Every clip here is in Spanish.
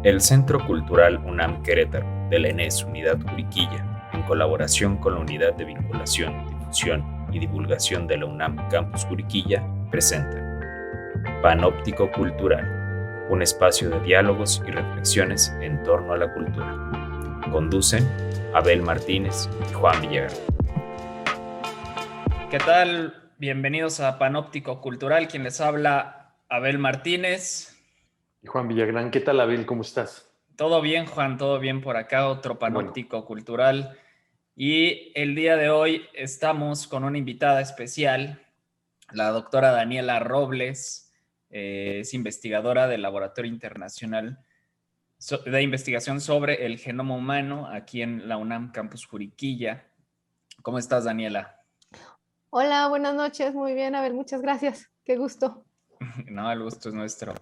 El Centro Cultural UNAM Querétaro de la ENES Unidad Juriquilla, en colaboración con la Unidad de Vinculación, Difusión y Divulgación de la UNAM Campus Juriquilla, presenta Panóptico Cultural, un espacio de diálogos y reflexiones en torno a la cultura. Conducen Abel Martínez y Juan Villagrán. ¿Qué tal? Bienvenidos a Panóptico Cultural. Quien les habla, Abel Martínez. Y Juan Villagrán, ¿qué tal, Abel? ¿Cómo estás? Todo bien, Juan, todo bien por acá, otro Panóptico Cultural. Y el día de hoy estamos con una invitada especial, la doctora Daniela Robles, es investigadora del Laboratorio Internacional de Investigación sobre el Genoma Humano aquí en la UNAM Campus Juriquilla. ¿Cómo estás, Daniela? Hola, buenas noches, muy bien, Abel, muchas gracias, qué gusto. No, el gusto es nuestro.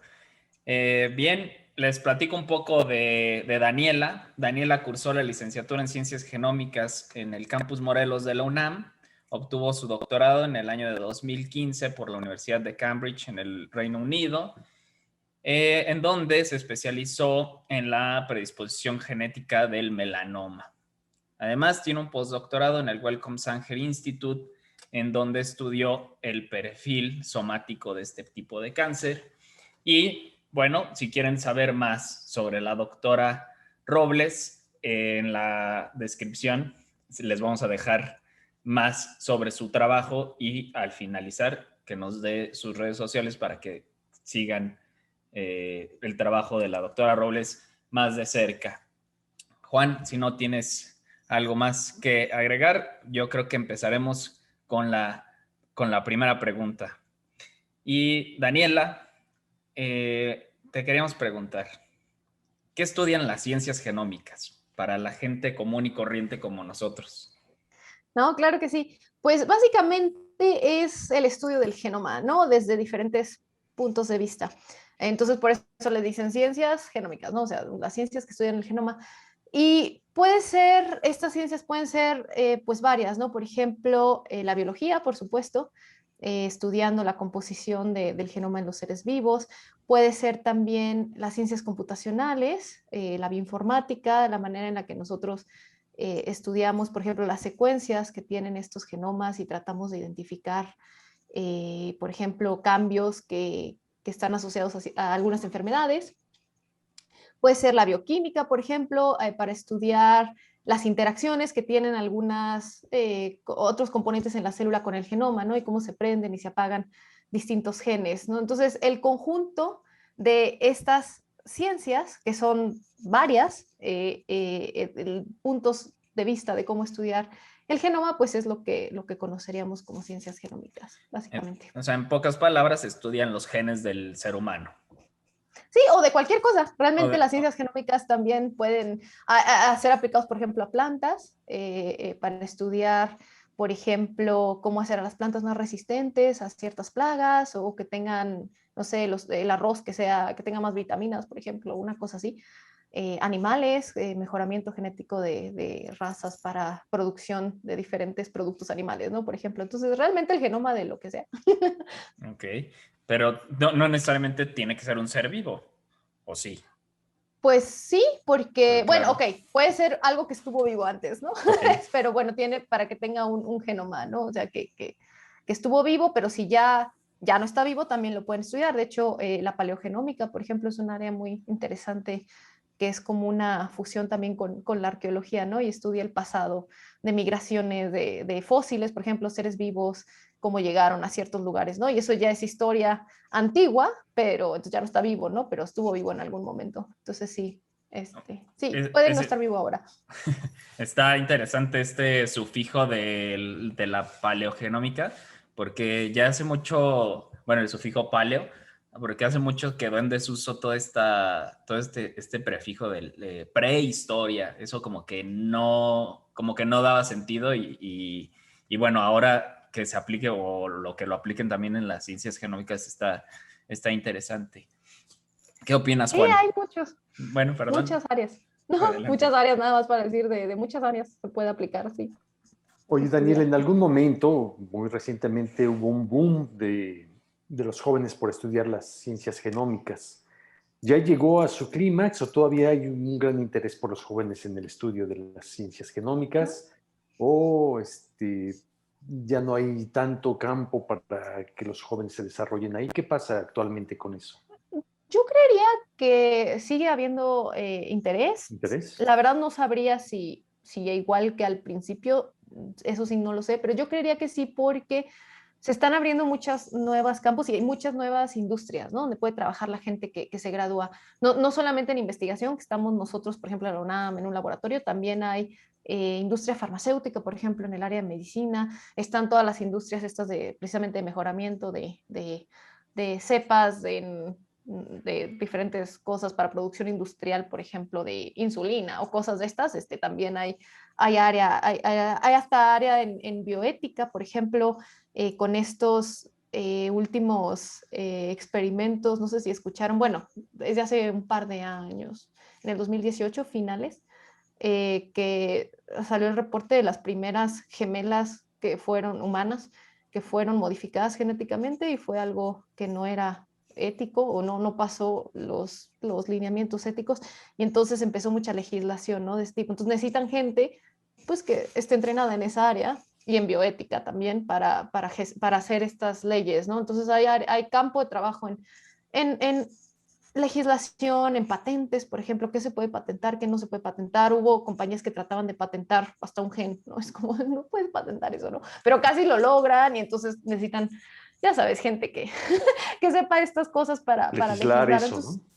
Bien, les platico un poco de Daniela. Daniela cursó la licenciatura en Ciencias Genómicas en el Campus Morelos de la UNAM. Obtuvo su doctorado en el año de 2015 por la Universidad de Cambridge en el Reino Unido, en donde se especializó en la predisposición genética del melanoma. Además, tiene un postdoctorado en el Wellcome Sanger Institute, en donde estudió el perfil somático de este tipo de cáncer. Y bueno, si quieren saber más sobre la doctora Robles, en la descripción les vamos a dejar más sobre su trabajo y al finalizar que nos dé sus redes sociales para que sigan el trabajo de la doctora Robles más de cerca. Juan, si no tienes algo más que agregar, yo creo que empezaremos con la primera pregunta. Y Daniela, te queríamos preguntar, ¿qué estudian las ciencias genómicas para la gente común y corriente como nosotros? No, claro que sí. Pues básicamente es el estudio del genoma, ¿no? Desde diferentes puntos de vista. Entonces, por eso le dicen ciencias genómicas, ¿no? O sea, las ciencias que estudian el genoma. Y puede ser, estas ciencias pueden ser pues varias, ¿no? Por ejemplo, la biología, por supuesto, estudiando la composición del genoma en los seres vivos. Puede ser también las ciencias computacionales, la bioinformática, la manera en la que nosotros estudiamos, por ejemplo, las secuencias que tienen estos genomas y tratamos de identificar, por ejemplo, cambios que están asociados a algunas enfermedades. Puede ser la bioquímica, por ejemplo, para estudiar las interacciones que tienen algunos otros componentes en la célula con el genoma, ¿no? Y cómo se prenden y se apagan distintos genes, ¿no? Entonces, el conjunto de estas ciencias, que son varias puntos de vista de cómo estudiar el genoma, pues es lo que conoceríamos como ciencias genómicas, básicamente. O sea, en pocas palabras, estudian los genes del ser humano. Sí, o de cualquier cosa. Realmente las ciencias genómicas también pueden ser aplicados, por ejemplo, a plantas, para estudiar, por ejemplo, cómo hacer a las plantas más resistentes a ciertas plagas o que tengan, no sé, el arroz que tenga más vitaminas, por ejemplo, una cosa así. Animales, mejoramiento genético de razas para producción de diferentes productos animales, ¿no? Por ejemplo, entonces realmente el genoma de lo que sea. Ok, pero no necesariamente tiene que ser un ser vivo, ¿o sí? Pues sí, porque, Claro. bueno, ok, puede ser algo que estuvo vivo antes, ¿no? Okay. Pero bueno, tiene para que tenga un genoma, ¿no? O sea, que estuvo vivo, pero si ya no está vivo, también lo pueden estudiar. De hecho, la paleogenómica, por ejemplo, es un área muy interesante que es como una fusión también con la arqueología, ¿no? Y estudia el pasado de migraciones de fósiles, por ejemplo, seres vivos, cómo llegaron a ciertos lugares, ¿no? Y eso ya es historia antigua, pero entonces ya no está vivo, ¿no? Pero estuvo vivo en algún momento. Entonces sí, puede no estar vivo ahora. Está interesante este sufijo de la paleogenómica, porque ya hace mucho, bueno, el sufijo paleo, porque hace mucho quedó en desuso todo este prefijo de prehistoria. Eso como que no daba sentido y bueno, ahora que se aplique o lo que lo apliquen también en las ciencias genómicas está interesante. ¿Qué opinas, Juan? Sí, hay muchos. Bueno, perdón. Muchas áreas. No, Adelante. muchas áreas, nada más para decir, de muchas áreas se puede aplicar, sí. Oye, Daniel, en algún momento, muy recientemente, hubo un boom de los jóvenes por estudiar las ciencias genómicas. ¿Ya llegó a su clímax o todavía hay un gran interés por los jóvenes en el estudio de las ciencias genómicas? ¿O ya no hay tanto campo para que los jóvenes se desarrollen ahí? ¿Qué pasa actualmente con eso? Yo creería que sigue habiendo interés. ¿Interés? La verdad no sabría si igual que al principio, eso sí no lo sé, pero yo creería que sí porque se están abriendo muchas nuevas campos y hay muchas nuevas industrias, ¿no? Donde puede trabajar la gente que se gradúa. No solamente en investigación, que estamos nosotros, por ejemplo, en la UNAM, en un laboratorio, también hay industria farmacéutica, por ejemplo, en el área de medicina. Están todas las industrias estas de precisamente de mejoramiento de cepas, de diferentes cosas para producción industrial, por ejemplo, de insulina o cosas de estas. También hay área, hay hasta área en bioética, por ejemplo, con estos últimos experimentos, no sé si escucharon, bueno, desde hace un par de años, en el 2018, finales, que salió el reporte de las primeras gemelas que fueron humanas, que fueron modificadas genéticamente y fue algo que no era ético o no pasó los lineamientos éticos y entonces empezó mucha legislación, ¿no? De este tipo. Entonces necesitan gente pues que esté entrenada en esa área y en bioética también para hacer estas leyes, ¿no? Entonces hay campo de trabajo en legislación, en patentes, por ejemplo, qué se puede patentar, qué no se puede patentar. Hubo compañías que trataban de patentar hasta un gen, ¿no? Es como, no puedes patentar eso, ¿no? Pero casi lo logran y entonces necesitan, ya sabes, gente que sepa estas cosas para Legislar legislar. eso, Entonces, ¿no?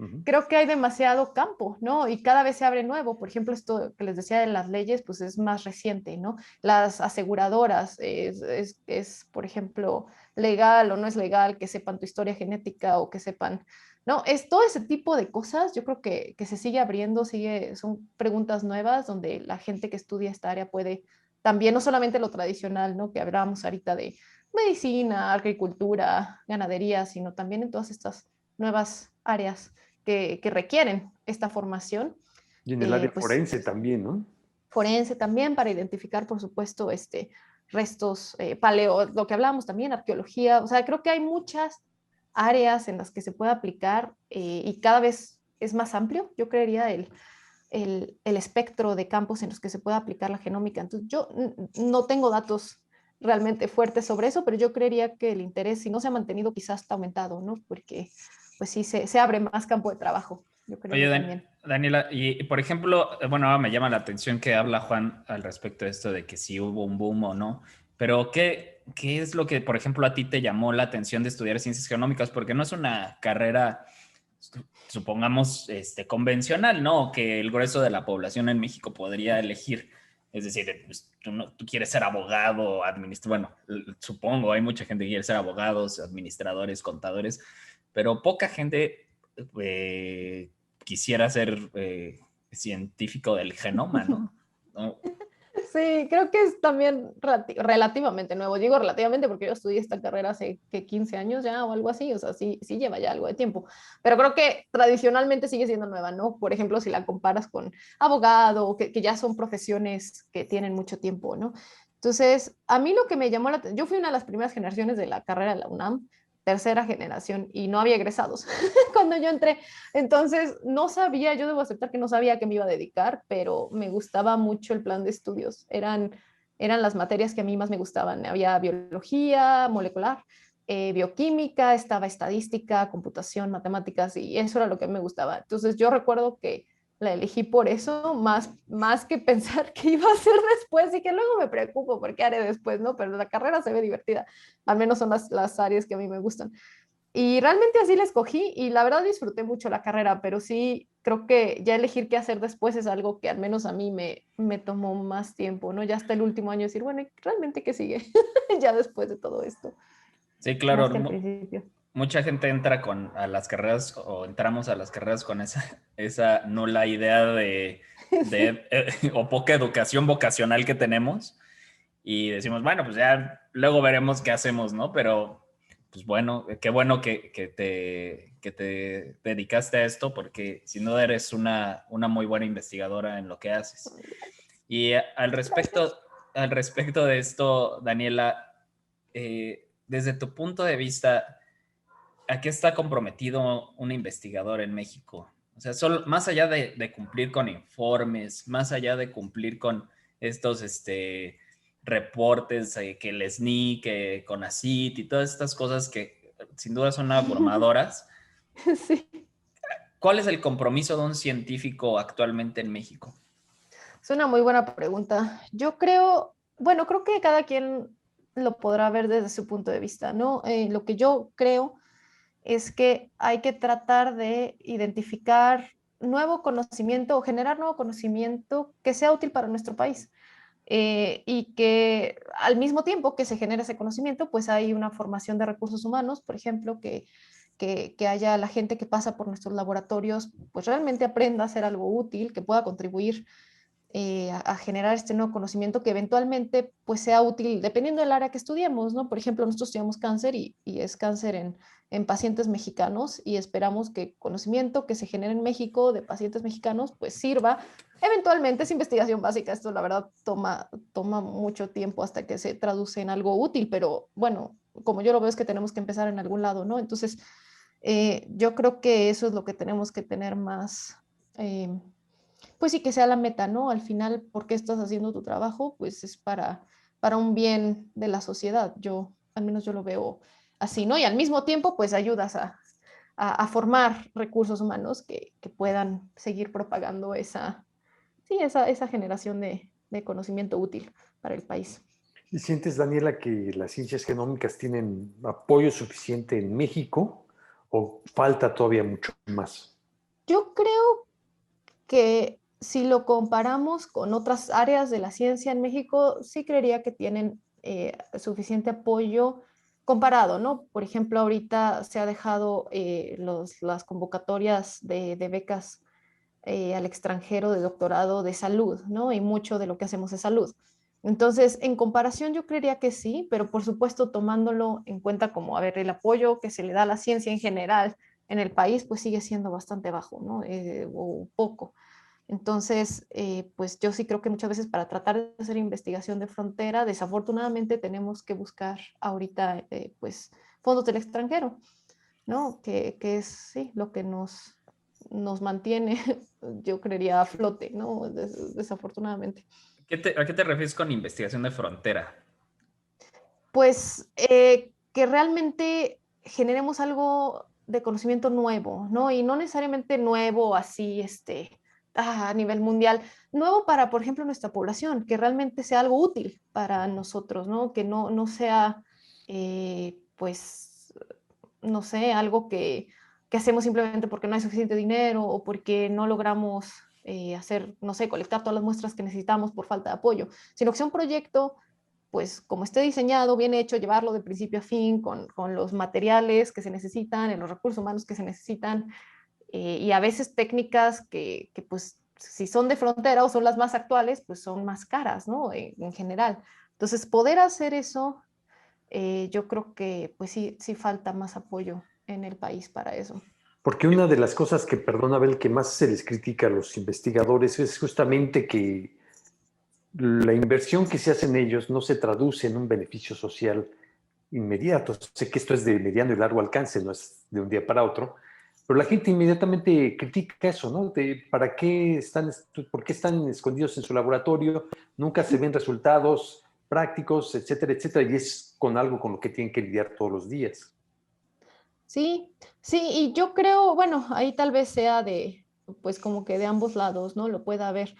Uh-huh. creo que hay demasiado campo, ¿no? Y cada vez se abre nuevo. Por ejemplo, esto que les decía de las leyes, pues es más reciente, ¿no? Las aseguradoras, por ejemplo, legal o no es legal que sepan tu historia genética o que sepan, ¿no? Es todo ese tipo de cosas, yo creo que se sigue abriendo, son preguntas nuevas donde la gente que estudia esta área puede también, no solamente lo tradicional, ¿no? Que hablábamos ahorita de medicina, agricultura, ganadería, sino también en todas estas nuevas áreas que requieren esta formación, Y en el área pues forense también, ¿no? forense también para identificar, por supuesto, restos paleo, lo que hablamos también, arqueología, o sea, creo que hay muchas áreas en las que se puede aplicar y cada vez es más amplio, yo creería, el espectro de campos en los que se puede aplicar la genómica. Entonces, yo no tengo datos realmente fuertes sobre eso, pero yo creería que el interés, si no se ha mantenido, quizás está aumentado, ¿no? Porque pues sí, se abre más campo de trabajo, yo Oye, creería también. Daniela, y por ejemplo, bueno, ahora me llama la atención que habla Juan al respecto de esto de que si hubo un boom o no, pero ¿qué es lo que, por ejemplo, a ti te llamó la atención de estudiar ciencias genómicas? Porque no es una carrera, supongamos, convencional, ¿no? Que el grueso de la población en México podría elegir. Es decir, pues, tú quieres ser abogado, bueno, supongo, hay mucha gente que quiere ser abogados, administradores, contadores, pero poca gente quisiera ser científico del genoma, ¿no? ¿No? Sí, creo que es también relativamente nuevo. Digo relativamente porque yo estudié esta carrera hace que 15 años ya o algo así, o sea, sí lleva ya algo de tiempo. Pero creo que tradicionalmente sigue siendo nueva, ¿no? Por ejemplo, si la comparas con abogado, que ya son profesiones que tienen mucho tiempo, ¿no? Entonces, a mí lo que me llamó la atención, yo fui una de las primeras generaciones de la carrera de la UNAM, tercera generación, y no había egresados cuando yo entré. Entonces, no sabía, yo debo aceptar que no sabía a qué me iba a dedicar, pero me gustaba mucho el plan de estudios. Eran las materias que a mí más me gustaban. Había biología molecular, bioquímica, estaba estadística, computación, matemáticas, y eso era lo que me gustaba. Entonces, yo recuerdo que la elegí por eso, más que pensar qué iba a hacer después y que luego me preocupo por qué haré después, ¿no? Pero la carrera se ve divertida, al menos son las áreas que a mí me gustan. Y realmente así la escogí y la verdad disfruté mucho la carrera, pero sí creo que ya elegir qué hacer después es algo que al menos a mí me tomó más tiempo, ¿no? Ya hasta el último año decir, bueno, ¿realmente qué sigue? Ya después de todo esto, Sí, más claro, que al principio. mucha gente entra a las carreras o entramos a las carreras con esa nula idea Sí. o poca educación vocacional que tenemos y decimos, bueno, pues ya luego veremos qué hacemos, ¿no? Pero, pues bueno, qué bueno que te dedicaste a esto porque sin duda eres una muy buena investigadora en lo que haces. Y Gracias. al respecto de esto, Daniela, desde tu punto de vista, ¿a qué está comprometido un investigador en México? O sea, solo, más allá de cumplir con informes, más allá de cumplir con estos reportes que el SNI, que CONACYT y todas estas cosas que sin duda son abrumadoras, Sí. ¿cuál es el compromiso de un científico actualmente en México? Es una muy buena pregunta. Yo creo, bueno, creo que cada quien lo podrá ver desde su punto de vista, ¿no? Lo que yo creo es que hay que tratar de identificar nuevo conocimiento o generar nuevo conocimiento que sea útil para nuestro país. Y que al mismo tiempo que se genera ese conocimiento, pues hay una formación de recursos humanos, por ejemplo, que haya la gente que pasa por nuestros laboratorios, pues realmente aprenda a hacer algo útil, que pueda contribuir a generar este nuevo conocimiento que eventualmente pues sea útil dependiendo del área que estudiemos, ¿no? Por ejemplo, nosotros estudiamos cáncer y es cáncer en pacientes mexicanos y esperamos que conocimiento que se genere en México de pacientes mexicanos pues sirva. Eventualmente es investigación básica, esto la verdad toma mucho tiempo hasta que se traduce en algo útil, pero bueno, como yo lo veo es que tenemos que empezar en algún lado, ¿no? Entonces, yo creo que eso es lo que tenemos que tener más... pues sí que sea la meta, ¿no? Al final, ¿por qué estás haciendo tu trabajo? Pues es para un bien de la sociedad. Al menos yo lo veo así, ¿no? Y al mismo tiempo, pues ayudas a formar recursos humanos que puedan seguir propagando esa generación de conocimiento útil para el país. ¿Y sientes, Daniela, que las ciencias genómicas tienen apoyo suficiente en México o falta todavía mucho más? Yo creo que si lo comparamos con otras áreas de la ciencia en México, sí creería que tienen suficiente apoyo comparado, ¿no? Por ejemplo, ahorita se ha dejado las convocatorias de becas al extranjero de doctorado de salud, ¿no? Y mucho de lo que hacemos es salud. Entonces, en comparación, yo creería que sí, pero por supuesto tomándolo en cuenta como, a ver, el apoyo que se le da a la ciencia en general en el país, pues sigue siendo bastante bajo, ¿no? O poco. Entonces, pues yo sí creo que muchas veces para tratar de hacer investigación de frontera, desafortunadamente tenemos que buscar ahorita, pues, fondos del extranjero, ¿no? Que es, sí, lo que nos mantiene, yo creería, a flote, ¿no? Desafortunadamente. ¿A qué te refieres con investigación de frontera? Pues que realmente generemos algo de conocimiento nuevo, ¿no? Y no necesariamente nuevo así, a nivel mundial, nuevo para, por ejemplo, nuestra población, que realmente sea algo útil para nosotros, ¿no? Que no sea, pues, no sé, algo que hacemos simplemente porque no hay suficiente dinero o porque no logramos hacer, no sé, colectar todas las muestras que necesitamos por falta de apoyo, sino que sea un proyecto pues como esté diseñado, bien hecho, llevarlo de principio a fin con los materiales que se necesitan, en los recursos humanos que se necesitan, y a veces técnicas que pues si son de frontera o son las más actuales, pues son más caras, ¿no? En general. Entonces, poder hacer eso, yo creo que pues sí falta más apoyo en el país para eso. Porque una de las cosas que, perdona, Abel, que más se les critica a los investigadores es justamente que la inversión que se hace en ellos no se traduce en un beneficio social inmediato. Sé que esto es de mediano y largo alcance, no es de un día para otro, pero la gente inmediatamente critica eso, ¿no? ¿Para qué por qué están escondidos en su laboratorio? Nunca se ven resultados prácticos, etcétera, etcétera, y es con algo con lo que tienen que lidiar todos los días. Sí, sí, y yo creo, bueno, ahí tal vez sea pues como que de ambos lados, ¿no? Lo pueda haber,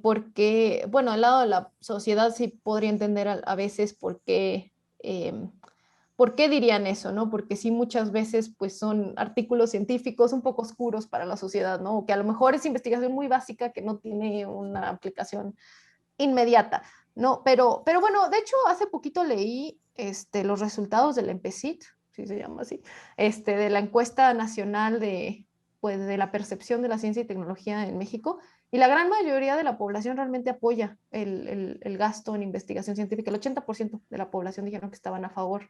porque, bueno, al lado de la sociedad sí podría entender a veces por qué dirían eso, ¿no? Porque sí muchas veces pues son artículos científicos un poco oscuros para la sociedad, ¿no? O que a lo mejor es investigación muy básica que no tiene una aplicación inmediata, ¿no? Pero bueno, de hecho, hace poquito leí los resultados del EMPECIT, si se llama así, de la encuesta nacional pues, de la percepción de la ciencia y tecnología en México, y la gran mayoría de la población realmente apoya el gasto en investigación científica. El 80% de la población dijeron que estaban a favor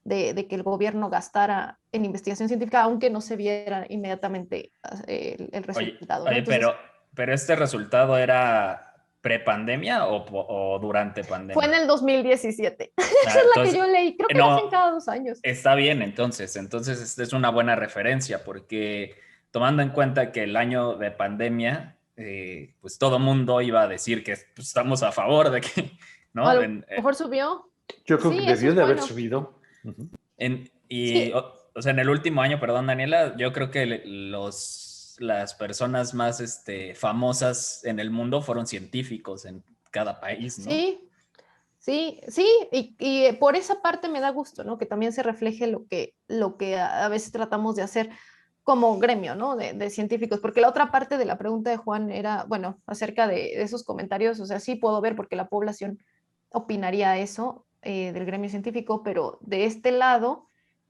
de que el gobierno gastara en investigación científica, aunque no se viera inmediatamente el resultado. Oye, ¿no? Entonces, pero este resultado era ¿Prepandemia o durante pandemia? Fue en el 2017. Esa Ah, es la entonces, que yo leí. Creo que la hacen cada 2 años. Está bien, entonces es una buena referencia porque tomando en cuenta que el año de pandemia, pues todo mundo iba a decir que pues, estamos a favor de que, ¿no? A lo mejor subió. Yo creo que Sí, eso debió es de haber bueno. subido. Uh-huh. Y, Sí. o sea, en el último año, perdón, Daniela, yo creo que las personas más famosas en el mundo fueron científicos en cada país, ¿no? Sí, sí, sí, y por esa parte me da gusto, ¿no? Que también se refleje lo que a veces tratamos de hacer como gremio, ¿no? De científicos, porque la otra parte de la pregunta de Juan era, bueno, acerca de esos comentarios, o sea, sí puedo ver porque la población opinaría eso del gremio científico, pero de este lado,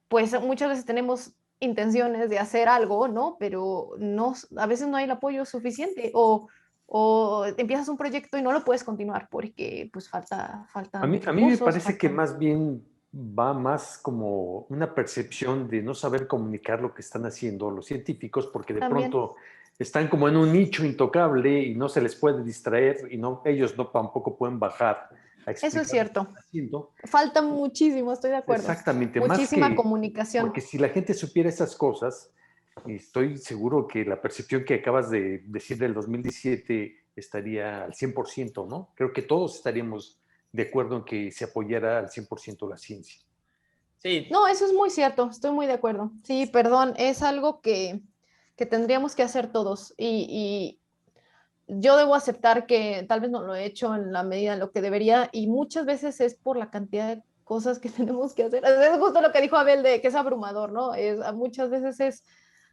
pues muchas veces tenemos intenciones de hacer algo, ¿no? Pero no, a veces no hay el apoyo suficiente o empiezas un proyecto y no lo puedes continuar porque pues faltan A mí me recursos, parece que faltan... más bien va más como una percepción de no saber comunicar lo que están haciendo los científicos, porque de También, pronto están como en un nicho intocable y no se les puede distraer y no, ellos no tampoco pueden bajar a eso es explicar lo que cierto. están haciendo. Falta muchísimo, estoy de acuerdo. Exactamente, más Muchísima que, comunicación. porque si la gente supiera esas cosas, estoy seguro que la percepción que acabas de decir del 2017 estaría al 100%, ¿no? Creo que todos estaríamos de acuerdo en que se apoyara al 100% la ciencia. Sí, No, eso es muy cierto, estoy muy de acuerdo. Sí, perdón, es algo que tendríamos que hacer todos y yo debo aceptar que tal vez no lo he hecho en la medida en lo que debería y muchas veces es por la cantidad de cosas que tenemos que hacer. Es justo lo que dijo Abel de que es abrumador, ¿no? Muchas veces es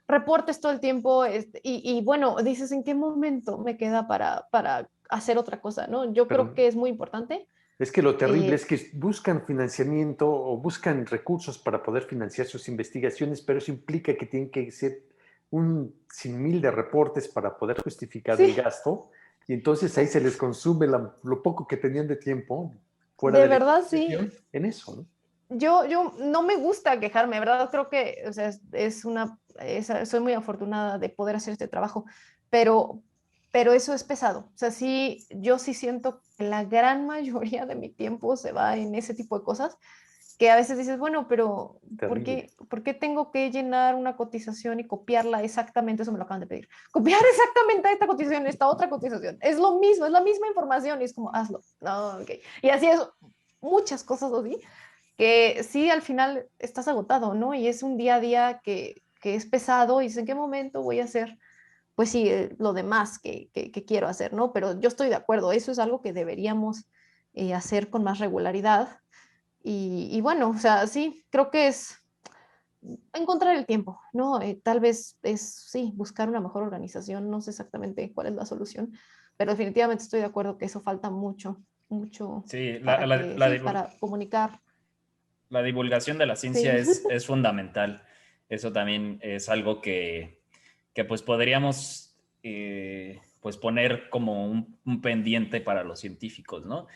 reportes todo el tiempo y bueno, dices, ¿en qué momento me queda para hacer otra cosa, ¿no? Yo creo Pero que es muy importante. es que lo terrible Eh, es que buscan financiamiento o buscan recursos para poder financiar sus investigaciones, pero eso implica que tienen que ser un sinmil de reportes para poder justificar el sí, gasto y entonces ahí se les consume lo poco que tenían de tiempo fuera de de la verdad sí. investigación en eso, ¿no? Yo no me gusta quejarme, ¿verdad? Creo que o sea, soy muy afortunada de poder hacer este trabajo, pero, pero eso es pesado. O sea, sí, yo sí siento que la gran mayoría de mi tiempo se va en ese tipo de cosas, que a veces dices, bueno, pero Terrible. ¿por qué tengo que llenar una cotización y copiarla exactamente? Eso me lo acaban de pedir. Copiar exactamente esta cotización, esta otra cotización. Es lo mismo, es la misma información y es como, hazlo. No, ok. Y así es, muchas cosas así que sí al final estás agotado, ¿no? Y es un día a día que es pesado y dices, ¿en qué momento voy a hacer? Pues sí, lo demás que quiero hacer, ¿no? Pero yo estoy de acuerdo, eso es algo que deberíamos hacer con más regularidad. Y bueno, o sea, sí, creo que es encontrar el tiempo, ¿no? Tal vez es, sí, buscar una mejor organización, no sé exactamente cuál es la solución, pero definitivamente estoy de acuerdo que eso falta mucho, mucho sí, para que, sí, para comunicar. la divulgación de la ciencia Sí. es fundamental. Eso también es algo que pues podríamos pues poner como un pendiente para los científicos, ¿no?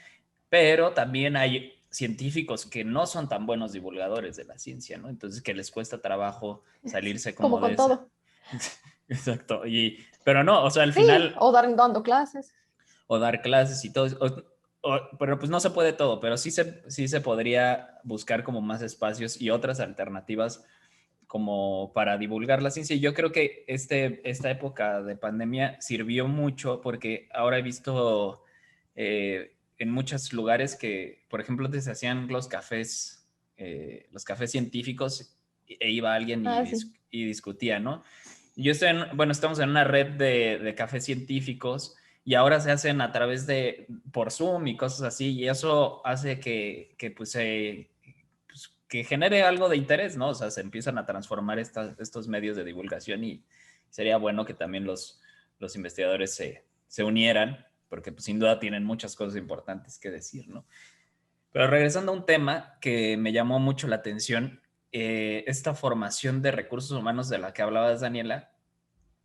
Pero también hay científicos que no son tan buenos divulgadores de la ciencia, ¿no? Entonces que les cuesta trabajo salirse Como como de con esa. todo. Exacto. Pero no, o sea, al Sí, final, o dando clases. o dar clases y todo, pero pues no se puede todo, pero sí se podría buscar como más espacios y otras alternativas como para divulgar la ciencia. Y yo creo que esta época de pandemia sirvió mucho porque ahora he visto en muchos lugares que, por ejemplo, antes se hacían los cafés científicos e iba alguien Ah, sí. y discutía, ¿no? Yo bueno, estamos en una red de cafés científicos y ahora se hacen a través por Zoom y cosas así, y eso hace pues, pues, que genere algo de interés, ¿no? O sea, se empiezan a transformar estos medios de divulgación y sería bueno que también los investigadores se unieran, porque pues, sin duda tienen muchas cosas importantes que decir, ¿no? Pero regresando a un tema que me llamó mucho la atención, esta formación de recursos humanos de la que hablabas, Daniela,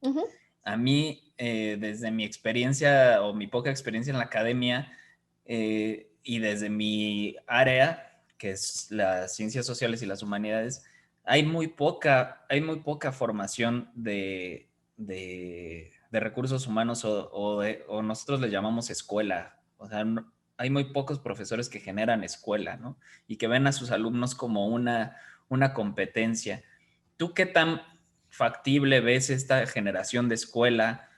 Ujú. a mí, desde mi experiencia o mi poca experiencia en la academia y desde mi área, que es las ciencias sociales y las humanidades, hay muy poca formación de de recursos humanos o nosotros le llamamos escuela. O sea, hay muy pocos profesores que generan escuela, ¿no? Y que ven a sus alumnos como una competencia. ¿Tú qué tan factible ves esta generación de escuela?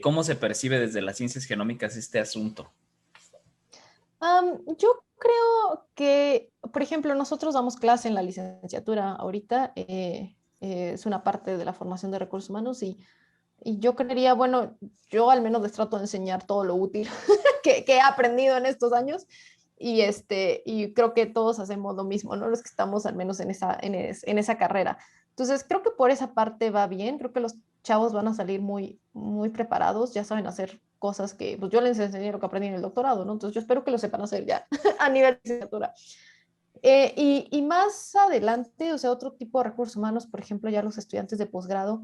¿Cómo se percibe desde las ciencias genómicas este asunto? Yo creo que, por ejemplo, nosotros damos clase en la licenciatura ahorita, es una parte de la formación de recursos humanos y yo creería, bueno, yo al menos les trato de enseñar todo lo útil que he aprendido en estos años y creo que todos hacemos lo mismo, ¿no? Los que estamos al menos en esa carrera. Entonces, creo que por esa parte va bien, creo que los chavos van a salir muy, muy preparados, ya saben hacer cosas que, pues yo les enseñé lo que aprendí en el doctorado, ¿no? Entonces, yo espero que lo sepan hacer ya a nivel de licenciatura. Y más adelante, o sea, otro tipo de recursos humanos, por ejemplo, ya los estudiantes de posgrado,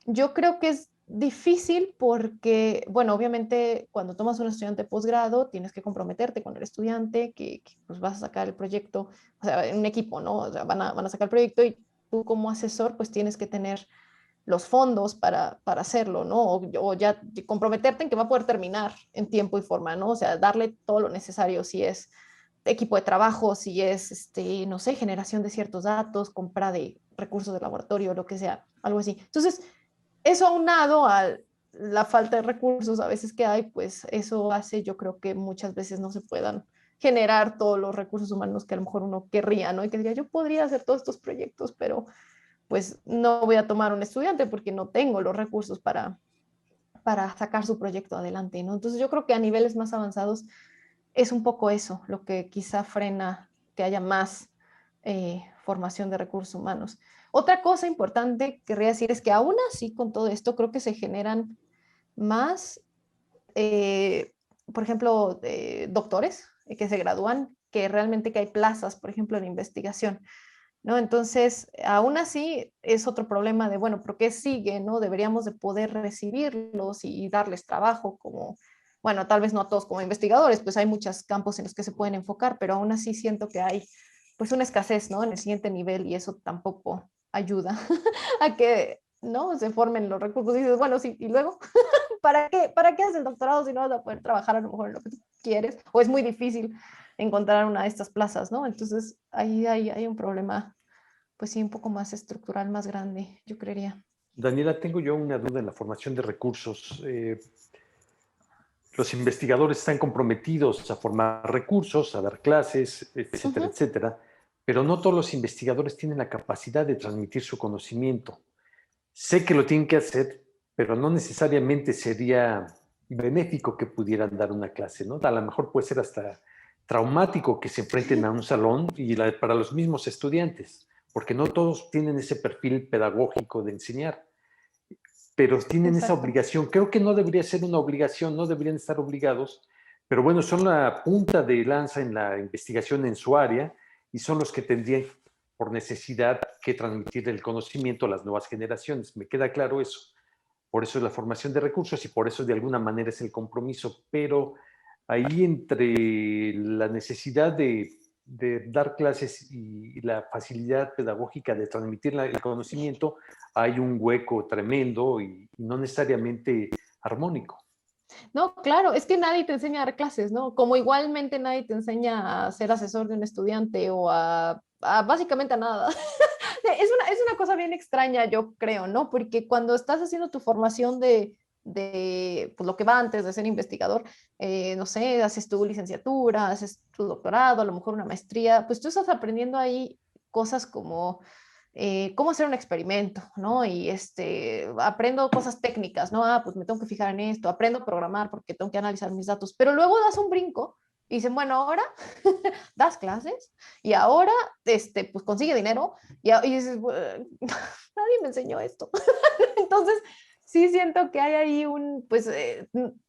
yo creo que es difícil porque, bueno, obviamente cuando tomas un estudiante de posgrado tienes que comprometerte con el estudiante que pues vas a sacar el proyecto, o sea, en un equipo, ¿no? O sea, van a sacar el proyecto y tú como asesor pues tienes que tener los fondos para hacerlo, ¿no? O ya comprometerte en que va a poder terminar en tiempo y forma, ¿no? O sea, darle todo lo necesario si es equipo de trabajo, si es, no sé, generación de ciertos datos, compra de recursos de laboratorio, lo que sea, algo así. Entonces, eso aunado a la falta de recursos a veces que hay, pues eso hace, yo creo que muchas veces no se puedan generar todos los recursos humanos que a lo mejor uno querría, ¿no? Y que diría, yo podría hacer todos estos proyectos, pero pues no voy a tomar un estudiante porque no tengo los recursos para sacar su proyecto adelante, ¿no? Entonces yo creo que a niveles más avanzados es un poco eso, lo que quizá frena que haya más formación de recursos humanos. Otra cosa importante que querría decir es que aún así con todo esto creo que se generan más, por ejemplo, doctores que se gradúan, que realmente que hay plazas, por ejemplo, en investigación. ¿No? Entonces, aún así es otro problema de, bueno, ¿por qué sigue? ¿No? Deberíamos de poder recibirlos y darles trabajo como, bueno, tal vez no a todos como investigadores, pues hay muchos campos en los que se pueden enfocar, pero aún así siento que hay pues una escasez, ¿no? En el siguiente nivel y eso tampoco ayuda a que, ¿no? Se formen los recursos y dices, bueno, sí, y luego, para qué haces el doctorado si no vas a poder trabajar a lo mejor en lo que tú quieres? O es muy difícil encontrar una de estas plazas, ¿no? Entonces, ahí hay un problema pues sí, un poco más estructural, más grande, yo creería. Daniela, tengo yo una duda en la formación de recursos. Los investigadores están comprometidos a formar recursos, a dar clases, etcétera, Ujú. etcétera, pero no todos los investigadores tienen la capacidad de transmitir su conocimiento. Sé que lo tienen que hacer, pero no necesariamente sería benéfico que pudieran dar una clase, ¿no? A lo mejor puede ser hasta traumático que se enfrenten a un salón y para los mismos estudiantes, porque no todos tienen ese perfil pedagógico de enseñar, pero tienen esa Exacto. obligación. Creo que no debería ser una obligación, no deberían estar obligados, pero bueno, son la punta de lanza en la investigación en su área y son los que tendrían por necesidad que transmitir el conocimiento a las nuevas generaciones. Me queda claro eso. Por eso es la formación de recursos y por eso de alguna manera es el compromiso, pero ahí entre la necesidad de dar clases y la facilidad pedagógica de transmitir el conocimiento, hay un hueco tremendo y no necesariamente armónico. No, claro, es que nadie te enseña a dar clases, ¿no? Como igualmente nadie te enseña a ser asesor de un estudiante o a básicamente a nada. Es una cosa bien extraña, yo creo, ¿no? Porque cuando estás haciendo tu formación de pues, lo que va antes de ser investigador, no sé, haces tu licenciatura, haces tu doctorado, a lo mejor una maestría, pues tú estás aprendiendo ahí cosas como cómo hacer un experimento, ¿no? Y aprendo cosas técnicas, ¿no? Ah, pues me tengo que fijar en esto, aprendo a programar porque tengo que analizar mis datos, pero luego das un brinco y dicen, bueno, ahora das clases y ahora, pues consigue dinero y dices, nadie me enseñó esto. Entonces, sí siento que hay ahí pues,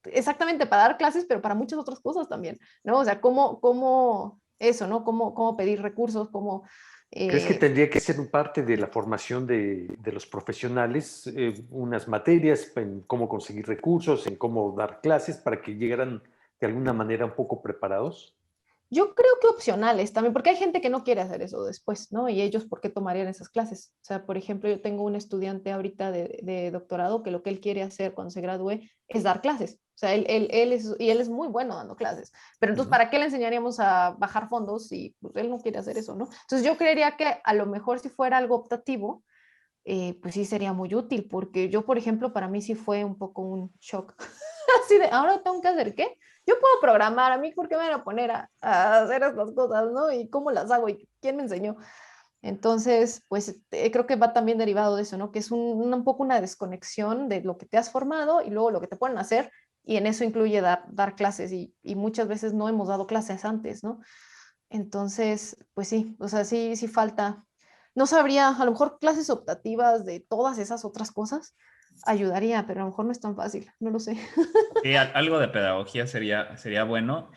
exactamente para dar clases, pero para muchas otras cosas también, ¿no? O sea, cómo eso, ¿no? Cómo pedir recursos, cómo ¿Crees que eh, tendría que ser parte de la formación de los profesionales, unas materias en cómo conseguir recursos, en cómo dar clases para que llegaran de alguna manera un poco preparados? Yo creo que opcionales también, porque hay gente que no quiere hacer eso después, ¿no? Y ellos, ¿por qué tomarían esas clases? O sea, por ejemplo, yo tengo un estudiante ahorita de doctorado que lo que él quiere hacer cuando se gradúe es dar clases. O sea, él es muy bueno dando clases. Pero entonces, ¿para qué le enseñaríamos a bajar fondos si pues, él no quiere hacer eso, ¿no? Entonces, yo creería que a lo mejor si fuera algo optativo, pues sí sería muy útil, porque yo, por ejemplo, para mí sí fue un poco un shock. Así de, ahora tengo que hacer qué. Yo puedo programar, a mí, ¿por qué me van a poner a hacer estas cosas, no? ¿Y cómo las hago? ¿Y quién me enseñó? Entonces, pues creo que va también derivado de eso, ¿no? Que es un poco una desconexión de lo que te has formado y luego lo que te pueden hacer, y en eso incluye dar clases, y muchas veces no hemos dado clases antes, ¿no? Entonces, pues sí, o sea, sí falta. No sabría, a lo mejor clases optativas de todas esas otras cosas ayudaría, pero a lo mejor no es tan fácil, no lo sé. Sí, algo de pedagogía sería bueno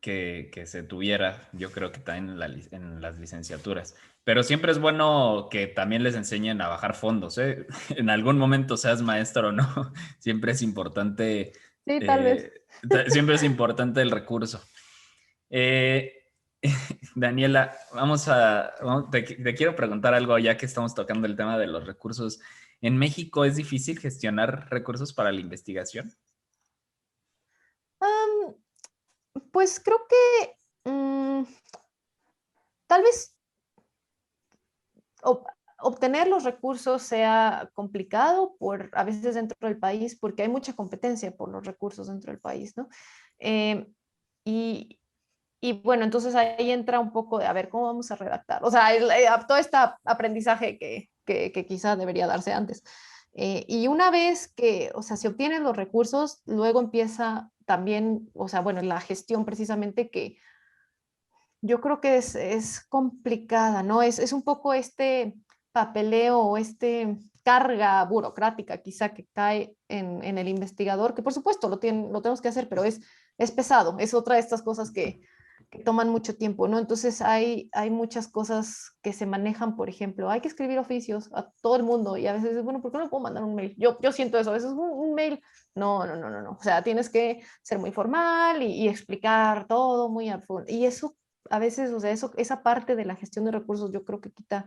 que se tuviera, yo creo que también en las licenciaturas. Pero siempre es bueno que también les enseñen a bajar fondos, ¿eh? En algún momento seas maestro o no, siempre es importante, Sí, tal vez. siempre es importante el recurso. Eh, Daniela, te quiero preguntar algo ya que estamos tocando el tema de los recursos. ¿En México es difícil gestionar recursos para la investigación? Am, pues creo que tal vez ob- obtener los recursos sea complicado a veces dentro del país, porque hay mucha competencia por los recursos dentro del país, ¿no? Eh, y, y bueno, entonces ahí entra un poco de, a ver, ¿cómo vamos a redactar? O sea, todo este aprendizaje que quizá debería darse antes. Y una vez que, o sea, se obtienen los recursos, luego empieza también, o sea, bueno, la gestión precisamente que yo creo que es complicada, ¿no? Es un poco este papeleo o este carga burocrática quizá que cae en el investigador, que por supuesto lo tenemos que hacer, pero es pesado, es otra de estas cosas que toman mucho tiempo, ¿no? Entonces hay muchas cosas que se manejan, por ejemplo, hay que escribir oficios a todo el mundo y a veces, bueno, ¿por qué no puedo mandar un mail? Yo siento eso, a veces un mail, no, o sea, tienes que ser muy formal y explicar todo muy a fondo, y eso a veces, o sea, esa parte de la gestión de recursos yo creo que quita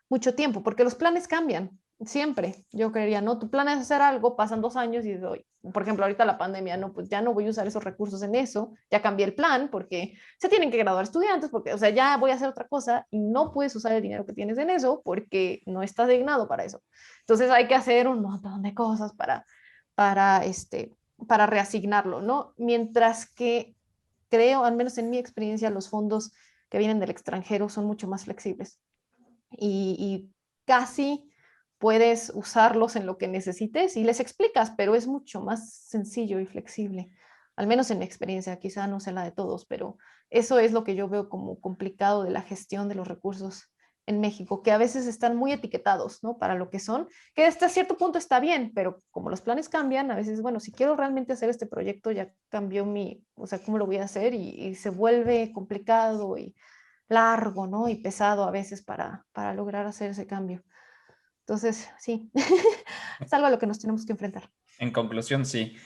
mucho tiempo, porque los planes cambian, siempre, yo creería, ¿no? Tu plan es hacer algo, pasan 2 años y dices, "Oye", por ejemplo, ahorita la pandemia, no, pues ya no voy a usar esos recursos en eso, ya cambié el plan porque se tienen que graduar estudiantes, porque, o sea, ya voy a hacer otra cosa y no puedes usar el dinero que tienes en eso porque no está asignado para eso. Entonces hay que hacer un montón de cosas para, para reasignarlo, ¿no? Mientras que creo, al menos en mi experiencia, los fondos que vienen del extranjero son mucho más flexibles y casi puedes usarlos en lo que necesites y les explicas, pero es mucho más sencillo y flexible, al menos en mi experiencia, quizá no sea la de todos, pero eso es lo que yo veo como complicado de la gestión de los recursos en México, que a veces están muy etiquetados, ¿no? Para lo que son, que hasta cierto punto está bien, pero como los planes cambian, a veces, bueno, si quiero realmente hacer este proyecto, ya cambió o sea, ¿cómo lo voy a hacer? Y se vuelve complicado y largo, ¿no? Y pesado a veces para lograr hacer ese cambio. Entonces, sí, es algo a lo que nos tenemos que enfrentar. En conclusión, sí.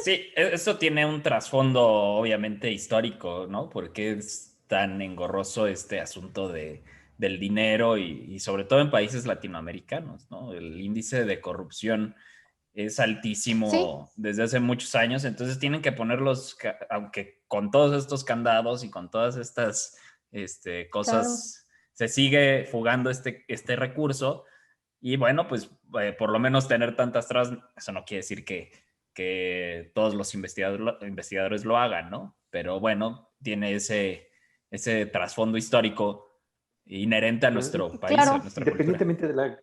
Sí, eso tiene un trasfondo obviamente histórico, ¿no? Porque es tan engorroso este asunto del dinero y sobre todo en países latinoamericanos, ¿no? El índice de corrupción es Sí, altísimo desde hace muchos años, entonces tienen que ponerlos, aunque con todos estos candados y con todas estas claro. cosas, se sigue fugando este recurso y bueno, pues por lo menos tener tantas trabas, eso no quiere decir que todos los investigadores lo hagan, ¿no? Pero bueno, tiene ese trasfondo histórico inherente a nuestro país, a Claro, nuestra cultura.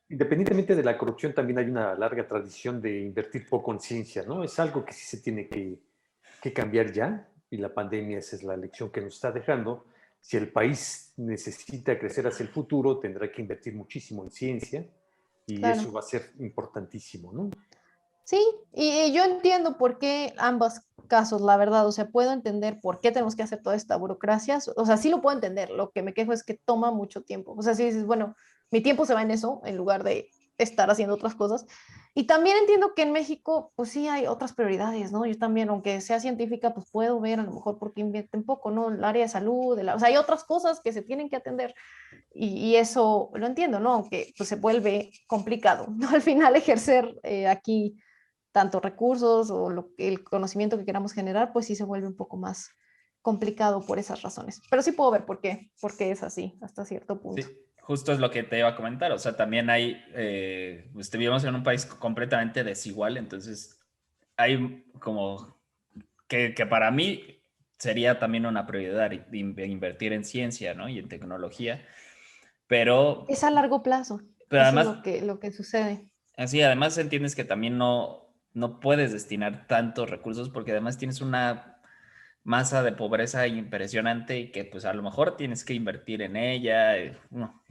Independientemente de la corrupción, también hay una larga tradición de invertir poco en ciencia, ¿no? Es algo que sí se tiene que cambiar ya, y la pandemia esa es la lección que nos está dejando. Si el país necesita crecer hacia el futuro, tendrá que invertir muchísimo en ciencia, y eso claro. va a ser importantísimo, ¿no? Sí, y yo entiendo por qué ambos casos, la verdad, o sea, puedo entender por qué tenemos que hacer toda esta burocracia, o sea, sí lo puedo entender, lo que me quejo es que toma mucho tiempo, o sea, si dices, bueno, mi tiempo se va en eso, en lugar de estar haciendo otras cosas. Y también entiendo que en México, pues sí hay otras prioridades, ¿no? Yo también, aunque sea científica, pues puedo ver a lo mejor porque invierten poco, ¿no? El área de salud, o sea, hay otras cosas que se tienen que atender y eso lo entiendo, ¿no? Aunque pues se vuelve complicado, ¿no? Al final ejercer aquí tanto recursos o el conocimiento que queramos generar, pues sí se vuelve un poco más complicado por esas razones. Pero sí puedo ver por qué es así hasta cierto punto. Sí, justo es lo que te iba a comentar. O sea, también hay, pues vivimos en un país completamente desigual, entonces hay como que para mí sería también una prioridad invertir en ciencia, ¿no? Y en tecnología, pero, Es a largo plazo, pero eso es además, lo que sucede. así, además entiendes que también no puedes destinar tantos recursos porque además tienes una masa de pobreza impresionante y que pues a lo mejor tienes que invertir en ella, no,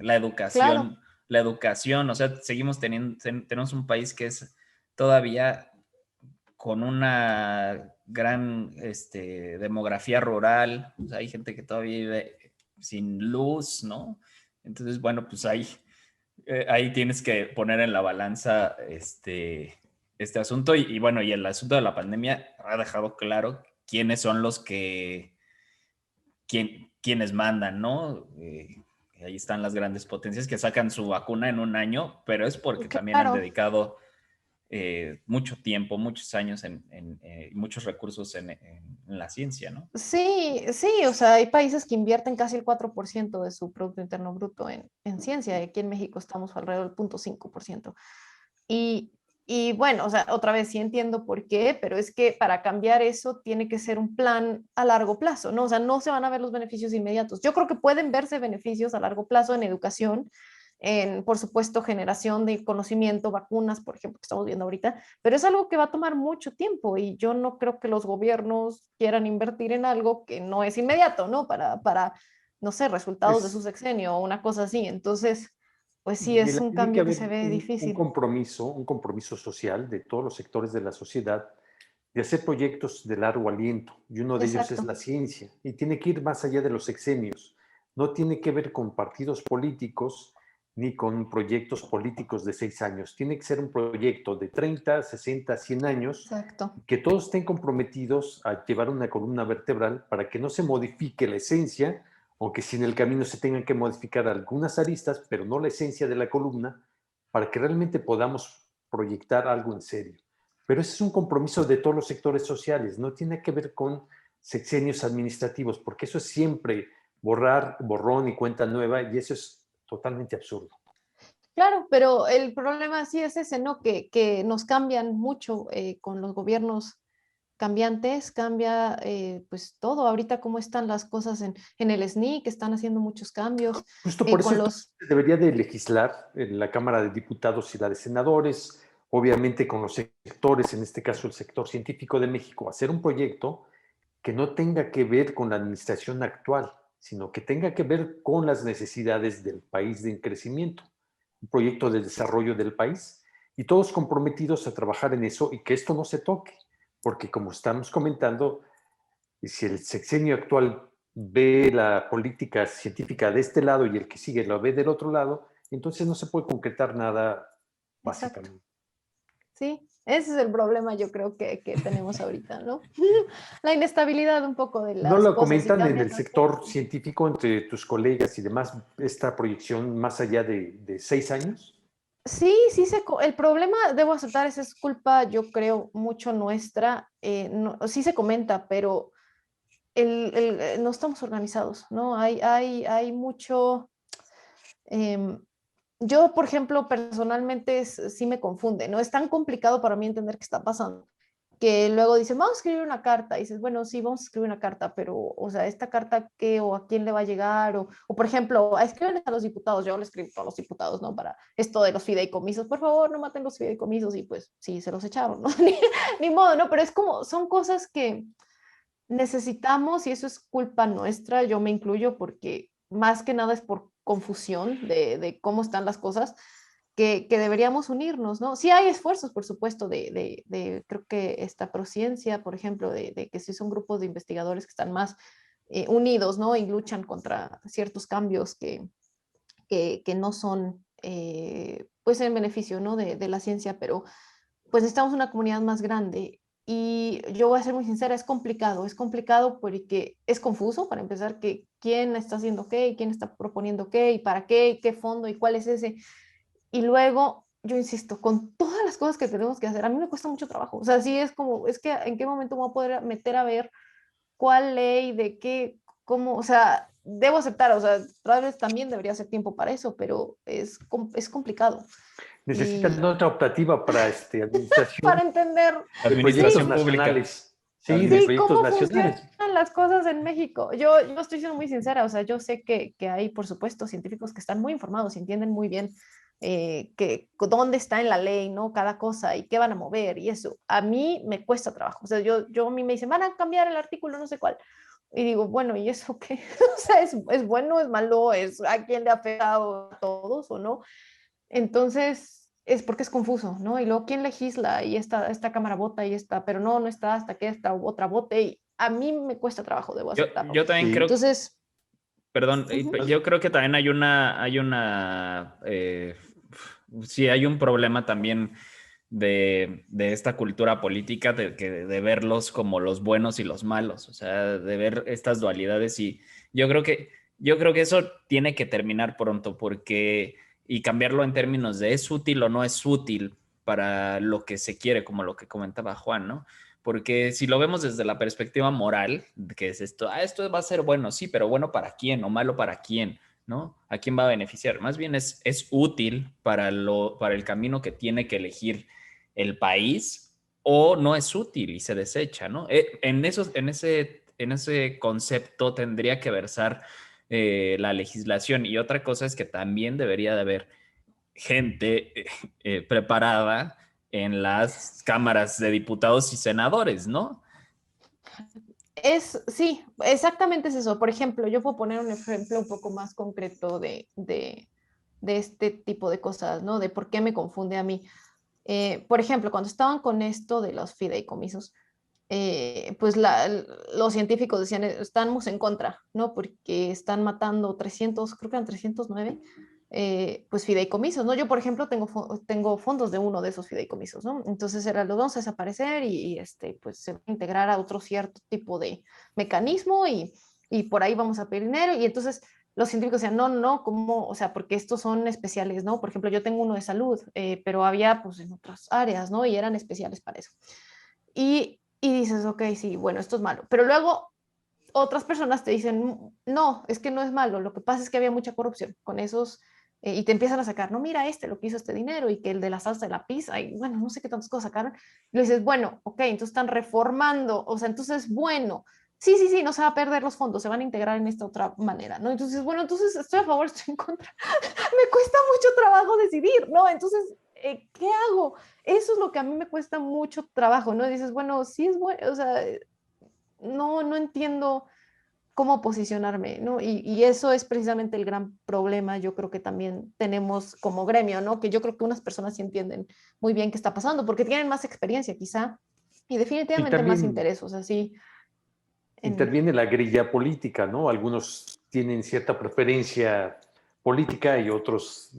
Claro, la educación, o sea, seguimos tenemos un país que es todavía con una gran demografía rural, o sea, hay gente que todavía vive sin luz, ¿no? Entonces, bueno, pues ahí tienes que poner en la balanza este asunto y bueno, y el asunto de la pandemia ha dejado claro quiénes son los quienes mandan, ¿no? Ahí están las grandes potencias que sacan su vacuna en un año, pero es porque también han claro. dedicado mucho tiempo, muchos años, muchos recursos en la ciencia, ¿no? Sí, sí, o sea, hay países que invierten casi el 4% de su Producto Interno Bruto en ciencia, y aquí en México estamos alrededor del 0.5%. Y, y bueno, o sea, otra vez sí entiendo por qué, pero es que para cambiar eso tiene que ser un plan a largo plazo, ¿no? O sea, no se van a ver los beneficios inmediatos. Yo creo que pueden verse beneficios a largo plazo en educación, en, por supuesto, generación de conocimiento, vacunas, por ejemplo, que estamos viendo ahorita, pero es algo que va a tomar mucho tiempo y yo no creo que los gobiernos quieran invertir en algo que no es inmediato, ¿no? Para no sé, resultados de su Es, sexenio o una cosa así. Entonces, pues sí, es Daniela, un tiene que cambio que se haber ve difícil. un compromiso social de todos los sectores de la sociedad de hacer proyectos de largo aliento, y uno de ellos es Exacto. la ciencia, y tiene que ir más allá de los sexenios. No tiene que ver con partidos políticos ni con proyectos políticos de 6 años. Tiene que ser un proyecto de 30, 60, 100 años, Exacto. que todos estén comprometidos a llevar una columna vertebral para que no se modifique la esencia, aunque si en el camino se tengan que modificar algunas aristas, pero no la esencia de la columna, para que realmente podamos proyectar algo en serio. Pero ese es un compromiso de todos los sectores sociales, no tiene que ver con sexenios administrativos, porque eso es siempre borrar, borrón y cuenta nueva, y eso es totalmente absurdo. Claro, pero el problema sí es ese, ¿no? Que nos cambian mucho con los gobiernos cambiantes, cambia pues todo. Ahorita cómo están las cosas en el SNI, que están haciendo muchos cambios Justo por eso con esto los... se debería de legislar en la Cámara de Diputados y la de Senadores, obviamente con los sectores, en este caso el sector científico de México, hacer un proyecto que no tenga que ver con la administración actual, sino que tenga que ver con las necesidades del país en crecimiento, un proyecto de desarrollo del país, y todos comprometidos a trabajar en eso y que esto no se toque, porque como estamos comentando, si el sexenio actual ve la política científica de este lado y el que sigue lo ve del otro lado, entonces no se puede concretar nada, Exacto. básicamente. Sí, ese es el problema yo creo que tenemos ahorita, ¿no? La inestabilidad un poco de ¿No las lo cosas y comentan en cambian el tanto. sector científico entre tus colegas y demás esta proyección más allá de 6 años? Sí, sí, el problema, debo aceptar, esa es culpa, yo creo, mucho nuestra. Sí se comenta, pero no estamos organizados, ¿no? Hay mucho... em, yo, por ejemplo, personalmente sí me confunde, ¿no? Es tan complicado para mí entender qué está pasando, que luego dicen, vamos a escribir una carta, y dices, bueno, sí, vamos a escribir una carta, pero, o sea, ¿esta carta qué o a quién le va a llegar? O por ejemplo, escriben a los diputados, yo le escribo a los diputados, ¿no? Para esto de los fideicomisos, por favor, no maten los fideicomisos, y pues sí, se los echaron, ¿no? Ni modo, ¿no? Pero es como, son cosas que necesitamos y eso es culpa nuestra, yo me incluyo porque más que nada es por confusión de cómo están las cosas, que deberíamos unirnos, ¿no? Sí hay esfuerzos, por supuesto, creo que esta Prociencia, por ejemplo, de que sí son grupos de investigadores que están más unidos, ¿no? Y luchan contra ciertos cambios que no son puede ser en beneficio, ¿no? de la ciencia, pero pues necesitamos una comunidad más grande. Y yo voy a ser muy sincera, es complicado porque es confuso, para empezar, que quién está haciendo qué, y quién está proponiendo qué, y para qué, y qué fondo, y cuál es ese. Y luego, yo insisto, con todas las cosas que tenemos que hacer, a mí me cuesta mucho trabajo. O sea, sí es como, es que en qué momento me voy a poder meter a ver cuál ley, de qué, cómo, o sea, debo aceptar, o sea, tal vez también debería ser tiempo para eso, pero es complicado. Necesitan Y otra optativa para administración para entender, de proyectos Administración pública. nacionales. Sí, de sí, proyectos cómo funcionan nacionales. las cosas en México. Yo estoy siendo muy sincera, o sea, yo sé que hay, por supuesto, científicos que están muy informados y entienden muy bien dónde está en la ley, ¿no? Cada cosa y qué van a mover y eso. A mí me cuesta trabajo. O sea, a mí me dicen, van a cambiar el artículo, no sé cuál. Y digo, bueno, ¿y eso qué? O sea, ¿es bueno, es malo, es a quién le ha pegado a todos o no? Entonces, es porque es confuso, ¿no? Y luego, ¿quién legisla? Y esta cámara vota y esta, pero no está hasta que esta otra vote. Y a mí me cuesta trabajo, debo aceptarlo. Yo también Sí. creo, Entonces, perdón, uh-huh. yo creo que también sí, hay un problema también de esta cultura política de verlos como los buenos y los malos, o sea, de ver estas dualidades y yo creo que, yo creo que eso tiene que terminar pronto porque, y cambiarlo en términos de es útil o no es útil para lo que se quiere, como lo que comentaba Juan, ¿no? Porque si lo vemos desde la perspectiva moral, que es esto, esto va a ser bueno, sí, pero bueno para quién o malo para quién, ¿no? ¿A quién va a beneficiar? Más bien es útil para el camino que tiene que elegir el país o no es útil y se desecha, ¿no? En ese concepto tendría que versar la legislación y otra cosa es que también debería de haber gente preparada en las cámaras de diputados y senadores, ¿no? Sí, exactamente es eso. Por ejemplo, yo puedo poner un ejemplo un poco más concreto de este tipo de cosas, ¿no? De por qué me confunde a mí. Por ejemplo, cuando estaban con esto de los fideicomisos, pues los científicos decían, estamos en contra, ¿no? Porque están matando 300, creo que eran 309, pues fideicomisos, ¿no? Yo, por ejemplo, tengo fondos de uno de esos fideicomisos, ¿no? Entonces los vamos a desaparecer pues se va a integrar a otro cierto tipo de mecanismo y por ahí vamos a pedir dinero y entonces los científicos decían, no, no, ¿cómo? O sea, porque estos son especiales, ¿no? Por ejemplo, yo tengo uno de salud, pero había pues en otras áreas, ¿no? Y eran especiales para eso. Y dices, ok, sí, bueno, esto es malo. Pero luego otras personas te dicen, no, es que no es malo, lo que pasa es que había mucha corrupción con esos, y te empiezan a sacar, no, mira lo que hizo este dinero, y que el de la salsa de la pizza, y bueno, no sé qué tantas cosas sacaron. Y le dices, bueno, ok, entonces están reformando, o sea, entonces, bueno, sí, sí, sí, no se va a perder los fondos, se van a integrar en esta otra manera, ¿no? Entonces, bueno, entonces estoy a favor, estoy en contra. Me cuesta mucho trabajo decidir, ¿no? Entonces, ¿qué hago? Eso es lo que a mí me cuesta mucho trabajo, ¿no? Y dices, bueno, sí es bueno, o sea, no entiendo cómo posicionarme, ¿no? Y eso es precisamente el gran problema, yo creo que también tenemos como gremio, ¿no? Que yo creo que unas personas sí entienden muy bien qué está pasando, porque tienen más experiencia quizá, y Y definitivamente más también interés, o sea, sí. interviene la grilla política, ¿no? Algunos tienen cierta preferencia política y otros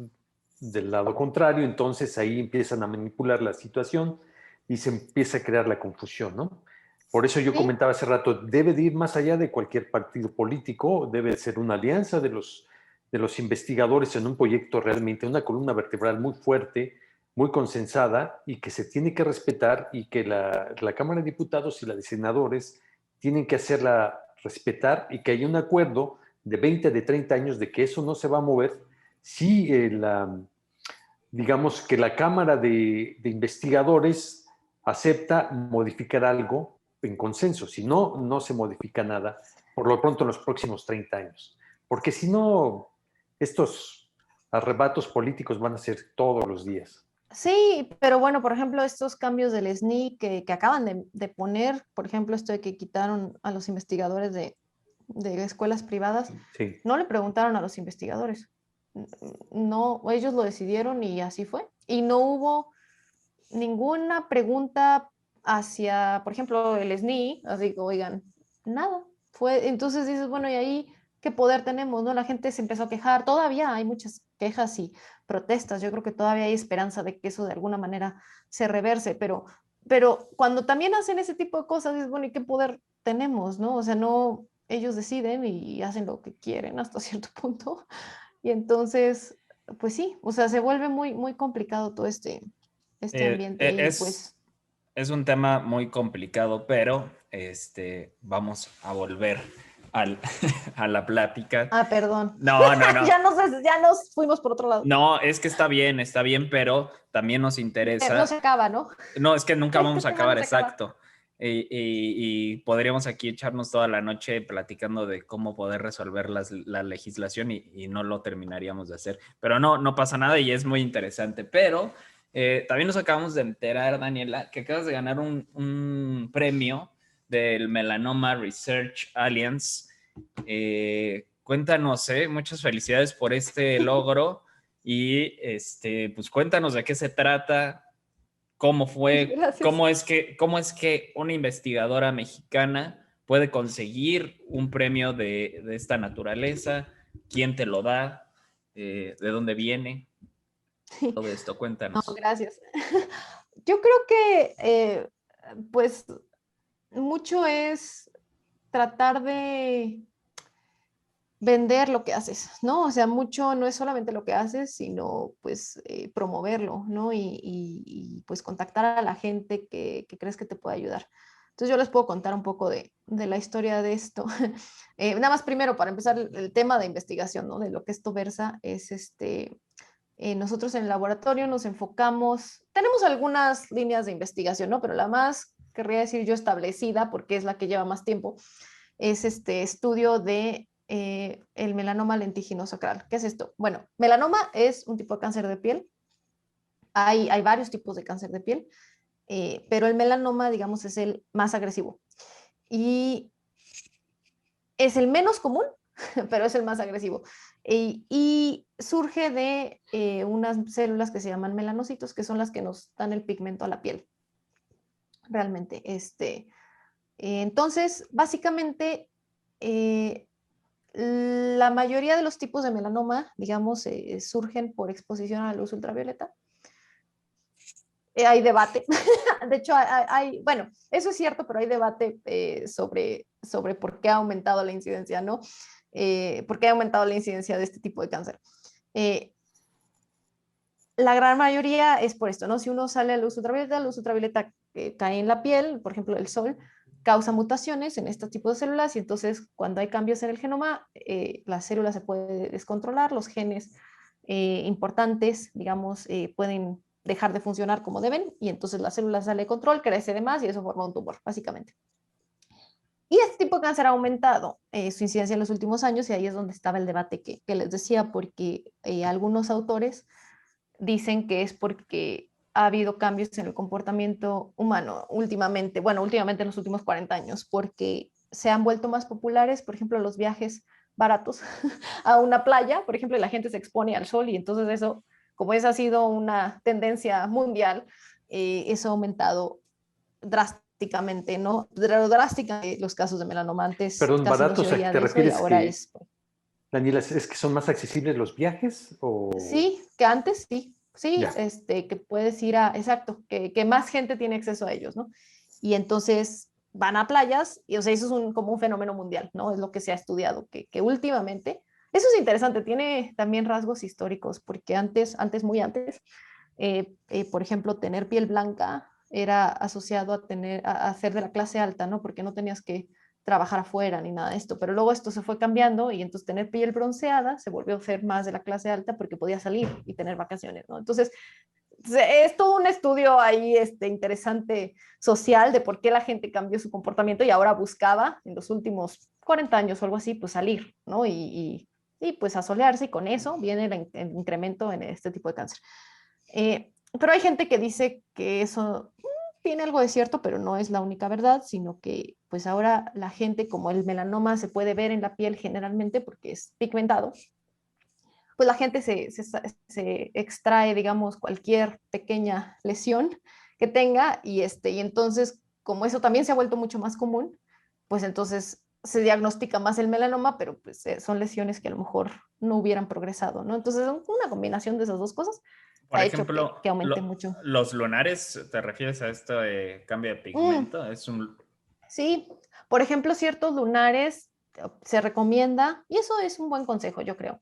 del lado contrario, entonces ahí empiezan a manipular la situación y se empieza a crear la confusión, ¿no? Por eso yo Sí, comentaba hace rato, debe de ir más allá de cualquier partido político, debe ser una alianza de los investigadores en un proyecto realmente, una columna vertebral muy fuerte, muy consensada y que se tiene que respetar y que la Cámara de Diputados y la de Senadores tienen que hacerla respetar y que haya un acuerdo de 20, de 30 años de que eso no se va a mover si digamos que la Cámara de Investigadores acepta modificar algo en consenso. Si no, no se modifica nada, por lo pronto en los próximos 30 años. Porque si no, estos arrebatos políticos van a ser todos los días. sí, pero bueno, por ejemplo, estos cambios del SNI que acaban de poner, por ejemplo, esto de que quitaron a los investigadores de escuelas privadas, Sí. no le preguntaron a los investigadores. No, ellos lo decidieron y así fue. Y no hubo ninguna pregunta hacia, por ejemplo, el SNI, así que, oigan, nada. Entonces dices, bueno, ¿y ahí qué poder tenemos? ¿No? La gente se empezó a quejar, todavía hay mucha quejas y protestas. Yo creo que todavía hay esperanza de que eso de alguna manera se reverse, pero cuando también hacen ese tipo de cosas, es bueno, ¿y qué poder tenemos, no? O sea, no, ellos deciden y hacen lo que quieren hasta cierto punto. Y entonces, pues sí, o sea, se vuelve muy, muy complicado todo este ambiente y pues... Es un tema muy complicado, pero vamos a volver al, a la plática. Ah, perdón. No. ya nos fuimos por otro lado. No, es que está bien, pero también nos interesa. No se acaba, ¿no? No, es que nunca vamos a Este tema acabar, no se acaba. exacto. Y podríamos aquí echarnos toda la noche platicando de cómo poder resolver la legislación y no lo terminaríamos de hacer. Pero no pasa nada y es muy interesante. Pero también nos acabamos de enterar, Daniela, que acabas de ganar un premio del Melanoma Research Alliance. Cuéntanos, muchas felicidades por este logro y pues cuéntanos de qué se trata, cómo fue, Gracias. cómo es que una investigadora mexicana puede conseguir un premio de esta naturaleza, quién te lo da, de dónde viene, todo esto, cuéntanos. No, gracias. Yo creo que pues mucho es tratar de vender lo que haces, ¿no? O sea, mucho no es solamente lo que haces, sino pues promoverlo, ¿no? Y, pues contactar a la gente que crees que te puede ayudar. Entonces yo les puedo contar un poco de la historia de esto. Nada más primero, para empezar, el tema de investigación, ¿no? De lo que esto versa es nosotros en el laboratorio nos enfocamos, tenemos algunas líneas de investigación, ¿no? Pero la más, querría decir yo, establecida, porque es la que lleva más tiempo, es este estudio de el melanoma lentiginoso sacral. ¿Qué es esto? Bueno, melanoma es un tipo de cáncer de piel. Hay varios tipos de cáncer de piel, pero el melanoma, digamos, es el más agresivo. Y es el menos común, pero es el más agresivo. Y surge de unas células que se llaman melanocitos, que son las que nos dan el pigmento a la piel. Realmente, entonces, básicamente, la mayoría de los tipos de melanoma, digamos, surgen por exposición a la luz ultravioleta. Hay debate, de hecho, bueno, eso es cierto, pero hay debate sobre por qué ha aumentado la incidencia, ¿no? ¿Por qué ha aumentado la incidencia de este tipo de cáncer? La gran mayoría es por esto, ¿no? Si uno sale a la luz ultravioleta cae en la piel, por ejemplo, el sol, causa mutaciones en este tipo de células y entonces cuando hay cambios en el genoma, la célula se puede descontrolar, los genes importantes, digamos, pueden dejar de funcionar como deben y entonces la célula sale de control, crece de más y eso forma un tumor, básicamente. Y este tipo de cáncer ha aumentado su incidencia en los últimos años y ahí es donde estaba el debate que les decía, porque algunos autores dicen que es porque ha habido cambios en el comportamiento humano últimamente en los últimos 40 años, porque se han vuelto más populares, por ejemplo, los viajes baratos a una playa, por ejemplo, y la gente se expone al sol y entonces eso, como esa ha sido una tendencia mundial, eso ha aumentado drásticamente, ¿no? Drásticamente los casos de melanoma. Antes Perdón, casi baratos, no se oía ¿te de eso y refieres ahora que, es... Daniela, es que son más accesibles los viajes? O... Sí, que antes sí, sí, Ya. que puedes ir a, exacto, que más gente tiene acceso a ellos, ¿no? Y entonces van a playas y, o sea, eso es como un fenómeno mundial, ¿no? Es lo que se ha estudiado, que últimamente, eso es interesante, tiene también rasgos históricos, porque muy antes, por ejemplo, tener piel blanca era asociado a ser de la clase alta, ¿no? Porque no tenías que trabajar afuera ni nada de esto, pero luego esto se fue cambiando y entonces tener piel bronceada se volvió a ser más de la clase alta porque podía salir y tener vacaciones, ¿no? Entonces, es todo un estudio ahí interesante social de por qué la gente cambió su comportamiento y ahora buscaba en los últimos 40 años o algo así, pues salir, ¿no? Y pues asolearse y con eso viene el incremento en este tipo de cáncer. Pero hay gente que dice que eso tiene algo de cierto, pero no es la única verdad, sino que pues ahora la gente, como el melanoma se puede ver en la piel generalmente porque es pigmentado, pues la gente se extrae, digamos, cualquier pequeña lesión que tenga y entonces, como eso también se ha vuelto mucho más común, pues entonces se diagnostica más el melanoma, pero pues son lesiones que a lo mejor no hubieran progresado, ¿no? Entonces, una combinación de esas dos cosas Por ha hecho ejemplo, que aumente mucho. los lunares, ¿te refieres a este cambio de pigmento? Es un... Sí, por ejemplo, ciertos lunares se recomienda, y eso es un buen consejo, yo creo,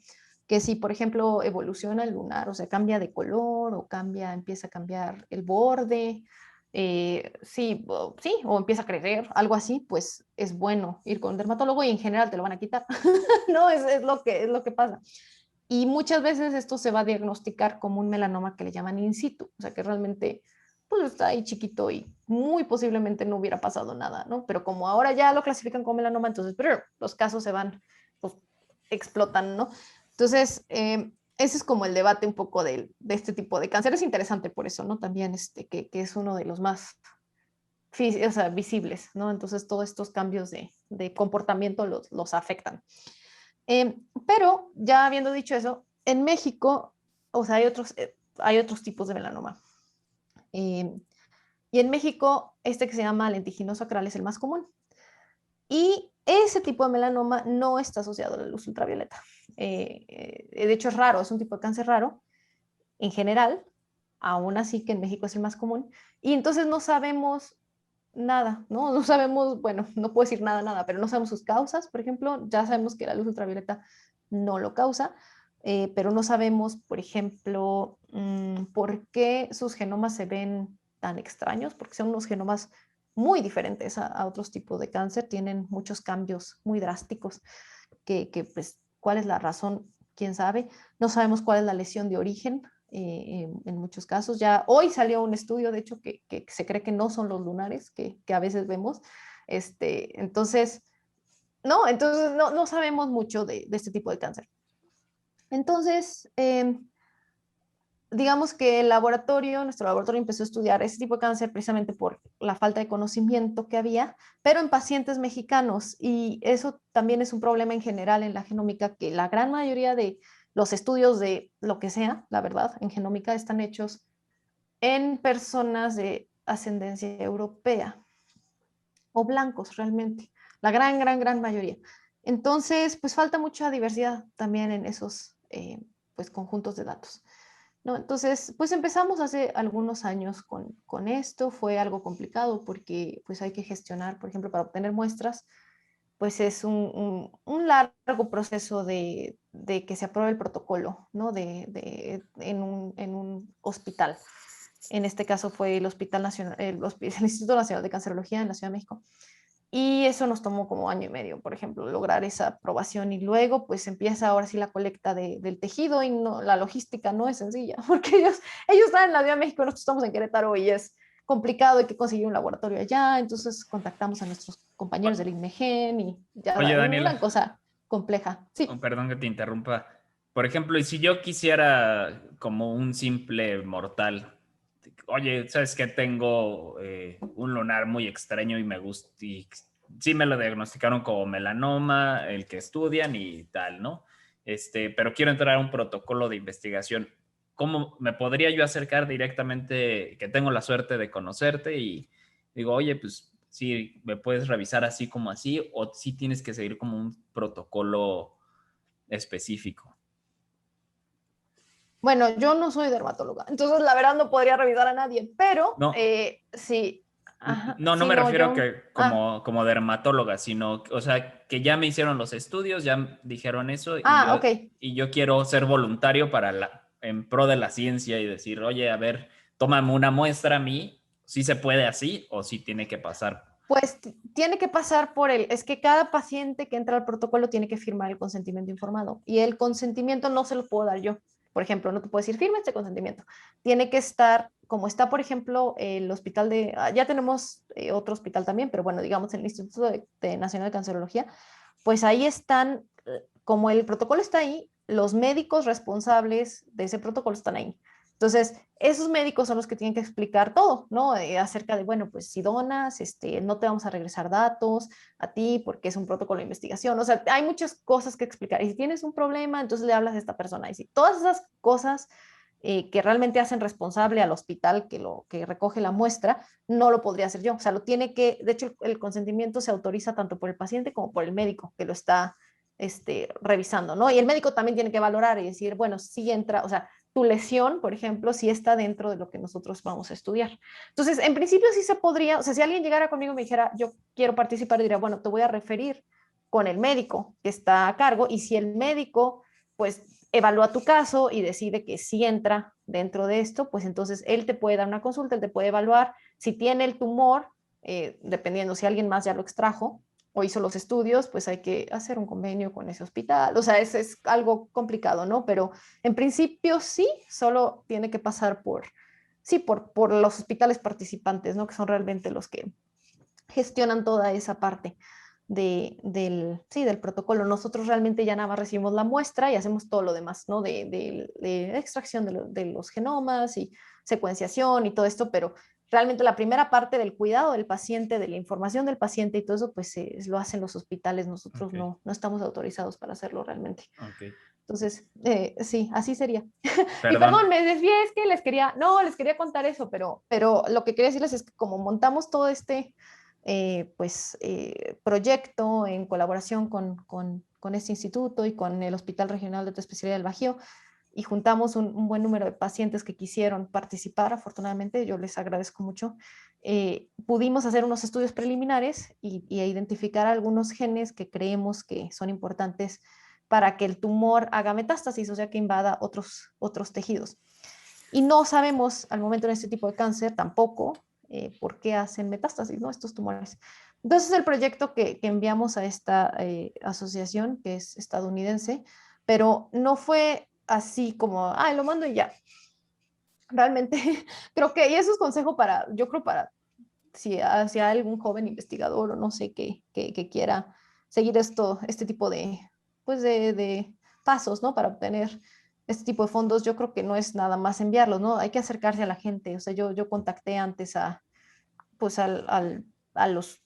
que si, por ejemplo, evoluciona el lunar, o sea, cambia de color o empieza a cambiar el borde, sí, o empieza a crecer, algo así, pues es bueno ir con un dermatólogo y en general te lo van a quitar, ¿no? Es lo que pasa. Y muchas veces esto se va a diagnosticar como un melanoma que le llaman in situ, o sea, que realmente pues está ahí chiquito y muy posiblemente no hubiera pasado nada, ¿no? Pero como ahora ya lo clasifican como melanoma, entonces los casos se van, pues explotan, ¿no? Entonces, ese es como el debate un poco de este tipo de cáncer. Es interesante por eso, ¿no? También que es uno de los más o sea, visibles, ¿no? Entonces, todos estos cambios de comportamiento los afectan. Pero ya habiendo dicho eso, en México, o sea, hay otros tipos de melanoma. Y en México, este que se llama lentiginoso acral es el más común. Y ese tipo de melanoma no está asociado a la luz ultravioleta. De hecho, es raro, es un tipo de cáncer raro en general, aún así que en México es el más común. Y entonces no sabemos nada, ¿no? No sabemos, bueno, no puedo decir nada, pero no sabemos sus causas, por ejemplo, ya sabemos que la luz ultravioleta no lo causa, pero no sabemos, por ejemplo, por qué sus genomas se ven tan extraños, porque son unos genomas muy diferentes a otros tipos de cáncer, tienen muchos cambios muy drásticos, pues, ¿cuál es la razón? ¿Quién sabe? No sabemos cuál es la lesión de origen, en muchos casos. Ya hoy salió un estudio, de hecho, que se cree que no son los lunares que a veces vemos. Entonces, no sabemos mucho de este tipo de cáncer. Entonces, digamos que nuestro laboratorio empezó a estudiar ese tipo de cáncer precisamente por la falta de conocimiento que había, pero en pacientes mexicanos. Y eso también es un problema en general en la genómica, que la gran mayoría de los estudios de lo que sea, la verdad, en genómica están hechos en personas de ascendencia europea o blancos realmente, la gran mayoría. Entonces, pues falta mucha diversidad también en esos pues, conjuntos de datos, ¿no? Entonces, pues empezamos hace algunos años con esto, fue algo complicado porque pues hay que gestionar, por ejemplo, para obtener muestras, pues es un largo proceso de que se apruebe el protocolo, ¿no? En un hospital. En este caso fue el Hospital Nacional, el Instituto Nacional de Cancerología en la Ciudad de México. Y eso nos tomó como año y medio, por ejemplo, lograr esa aprobación. Y luego, pues empieza ahora sí la colecta del tejido y la logística no es sencilla, porque ellos están en la Ciudad de México, nosotros estamos en Querétaro y es complicado, hay que conseguir un laboratorio allá. Entonces contactamos a nuestros compañeros del INMEGEN y Oye, ya Daniela, una cosa compleja. Sí. perdón que te interrumpa. Por ejemplo, y si yo quisiera como un simple mortal, oye, ¿sabes qué? Tengo un lunar muy extraño y me gusta, y sí me lo diagnosticaron como melanoma, el que estudian y tal, ¿no? Pero quiero entrar a un protocolo de investigación. ¿Cómo me podría yo acercar directamente, que tengo la suerte de conocerte y digo, oye, pues sí, me puedes revisar así como así, o sí tienes que seguir como un protocolo específico? Bueno, yo no soy dermatóloga, entonces la verdad no podría revisar a nadie, pero No, sí. Ajá, no, no sí, me no, refiero yo. que como dermatóloga, sino, o sea, que ya me hicieron los estudios, ya dijeron eso Ok. y yo quiero ser voluntario en pro de la ciencia y decir, oye, a ver, tómame una muestra a mí, si se puede así o si tiene que pasar. Pues tiene que pasar es que cada paciente que entra al protocolo tiene que firmar el consentimiento informado y el consentimiento no se lo puedo dar yo. Por ejemplo, no te puedo decir firma este consentimiento. Tiene que estar, como está, por ejemplo, el hospital ya tenemos otro hospital también, pero bueno, digamos el Instituto Nacional de Cancerología, pues ahí están, como el protocolo está ahí, los médicos responsables de ese protocolo están ahí. Entonces, esos médicos son los que tienen que explicar todo, ¿no? Acerca de, bueno, pues si donas, no te vamos a regresar datos a ti porque es un protocolo de investigación. O sea, hay muchas cosas que explicar. Y si tienes un problema, entonces le hablas a esta persona. Y si todas esas cosas que realmente hacen responsable al hospital que recoge la muestra, no lo podría hacer yo. O sea, lo tiene que, de hecho, el consentimiento se autoriza tanto por el paciente como por el médico que lo está revisando, ¿no? Y el médico también tiene que valorar y decir, bueno, si entra, o sea, tu lesión, por ejemplo, si está dentro de lo que nosotros vamos a estudiar. Entonces, en principio sí se podría, o sea, si alguien llegara conmigo y me dijera, yo quiero participar, diría, bueno, te voy a referir con el médico que está a cargo, y si el médico, pues, evalúa tu caso y decide que sí entra dentro de esto, pues entonces él te puede dar una consulta, él te puede evaluar si tiene el tumor, dependiendo si alguien más ya lo extrajo o hizo los estudios, pues hay que hacer un convenio con ese hospital. O sea, es algo complicado, ¿no? Pero en principio sí, solo tiene que pasar sí, por los hospitales participantes, ¿no? Que son realmente los que gestionan toda esa parte sí, del protocolo. Nosotros realmente ya nada más recibimos la muestra y hacemos todo lo demás, ¿no? De extracción de los genomas y secuenciación y todo esto, pero realmente la primera parte del cuidado del paciente, de la información del paciente y todo eso, pues lo hacen los hospitales. Nosotros Ok. no estamos autorizados para hacerlo realmente. Ok. Entonces, sí, así sería. Y Perdón. perdón, me desvié, es que les quería contar eso, pero lo que quería decirles es que como montamos todo proyecto en colaboración con este instituto y con el Hospital Regional de Alta Especialidad del Bajío, y juntamos un buen número de pacientes que quisieron participar, afortunadamente, yo les agradezco mucho, pudimos hacer unos estudios preliminares y identificar algunos genes que creemos que son importantes para que el tumor haga metástasis, o sea, que invada otros tejidos. Y no sabemos al momento en este tipo de cáncer tampoco por qué hacen metástasis, ¿no? Estos tumores. Entonces, el proyecto que enviamos a esta asociación, que es estadounidense, pero no fue así como, lo mando y ya. Realmente creo que, y eso es consejo yo creo para si hacia algún joven investigador o no sé que quiera seguir este tipo de pasos, ¿no? Para obtener este tipo de fondos, yo creo que no es nada más enviarlos, ¿no? Hay que acercarse a la gente. O sea, yo contacté antes a los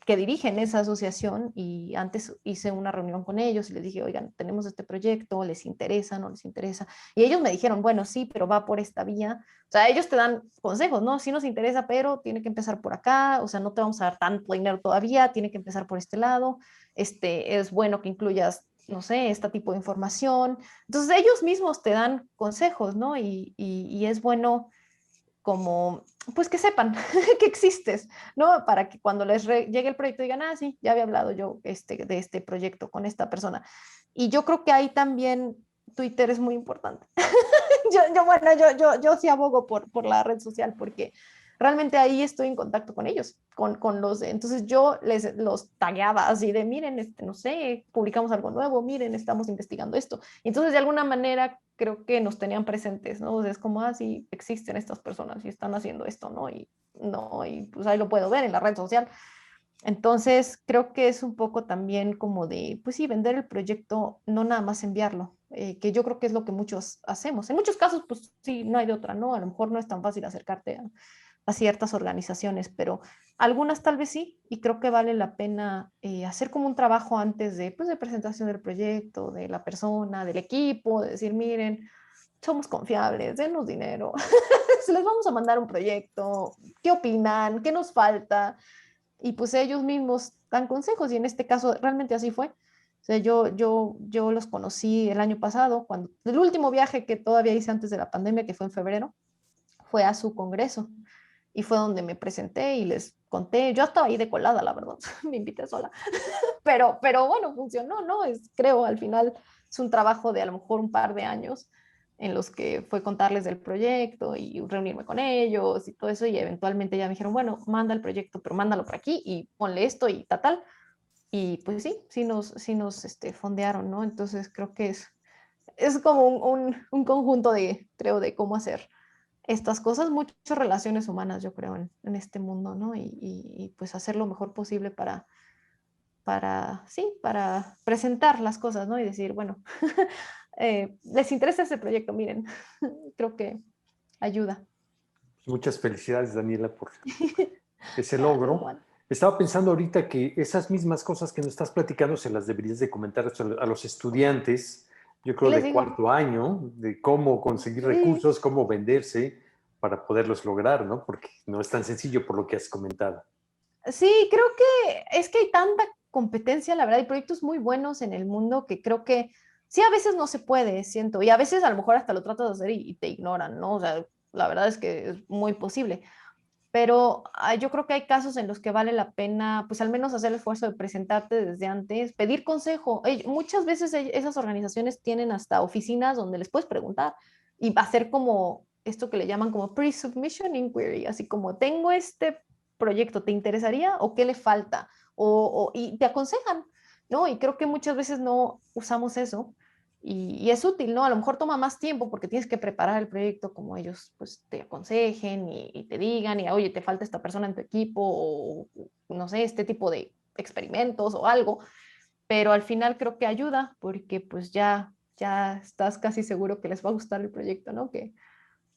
que dirigen esa asociación y antes hice una reunión con ellos y les dije, oigan, tenemos este proyecto, ¿les interesa, no les interesa? Y ellos me dijeron, bueno, sí, pero va por esta vía. O sea, ellos te dan consejos, ¿no? Sí nos interesa, pero tiene que empezar por acá, o sea, no te vamos a dar tanto dinero todavía, tiene que empezar por este lado, es bueno que incluyas, no sé, este tipo de información. Entonces ellos mismos te dan consejos, ¿no? Y es bueno como, pues que sepan que existes, ¿no? Para que cuando llegue el proyecto digan, sí, ya había hablado yo de este proyecto con esta persona. Y yo creo que ahí también Twitter es muy importante. yo sí abogo por la red social porque realmente ahí estoy en contacto con ellos, con entonces yo los tagueaba así de, miren, no sé, publicamos algo nuevo, miren, estamos investigando esto. Y entonces de alguna manera creo que nos tenían presentes, ¿no? O sea, es como, sí, existen estas personas y están haciendo esto, ¿no? Y pues ahí lo puedo ver en la red social. Entonces, creo que es un poco también como de, pues sí, vender el proyecto, no nada más enviarlo, que yo creo que es lo que muchos hacemos. En muchos casos, pues sí, no hay de otra, ¿no? A lo mejor no es tan fácil acercarte a ciertas organizaciones, pero algunas tal vez sí, y creo que vale la pena hacer como un trabajo antes de presentación del proyecto, de la persona, del equipo, de decir, miren, somos confiables, denos dinero, se les vamos a mandar un proyecto, ¿qué opinan? ¿Qué nos falta? Y pues ellos mismos dan consejos y en este caso realmente así fue. O sea, yo los conocí el año pasado, el último viaje que todavía hice antes de la pandemia, que fue en febrero, fue a su congreso y fue donde me presenté y les conté. Yo estaba ahí de colada, la verdad, me invité sola, pero bueno, funcionó, ¿no? Creo al final es un trabajo de a lo mejor un par de años en los que fue contarles del proyecto y reunirme con ellos y todo eso, y eventualmente ya me dijeron, bueno, manda el proyecto, pero mándalo por aquí y ponle esto y tal. Y pues sí nos fondearon, ¿no? Entonces creo que es como un conjunto creo, de cómo hacer estas cosas, muchas relaciones humanas, yo creo, en este mundo, ¿no? Y pues hacer lo mejor posible para presentar las cosas, ¿no? Y decir, bueno, les interesa ese proyecto, miren, creo que ayuda. Muchas felicidades, Daniela, por ese Gracias, logro. Juan. Estaba pensando ahorita que esas mismas cosas que nos estás platicando se las deberías de comentar a los estudiantes yo creo, les de digo? cuarto año, de cómo conseguir Sí, recursos, cómo venderse para poderlos lograr, ¿no? Porque no es tan sencillo por lo que has comentado. sí, creo que es que hay tanta competencia, la verdad, hay proyectos muy buenos en el mundo que creo que sí, a veces no se puede, siento, y a veces a lo mejor hasta lo tratas de hacer y te ignoran, ¿no? O sea, la verdad es que es muy posible, pero yo creo que hay casos en los que vale la pena, pues al menos hacer el esfuerzo de presentarte desde antes, pedir consejo. Muchas veces esas organizaciones tienen hasta oficinas donde les puedes preguntar y hacer como esto que le llaman como pre-submission inquiry, así como tengo este proyecto, ¿te interesaría o qué le falta? Y te aconsejan, ¿no? Y creo que muchas veces no usamos eso. Y es útil, ¿no? A lo mejor toma más tiempo porque tienes que preparar el proyecto como ellos pues te aconsejen y te digan, y oye, te falta esta persona en tu equipo o no sé, este tipo de experimentos o algo, pero al final creo que ayuda porque pues ya estás casi seguro que les va a gustar el proyecto, ¿no? Que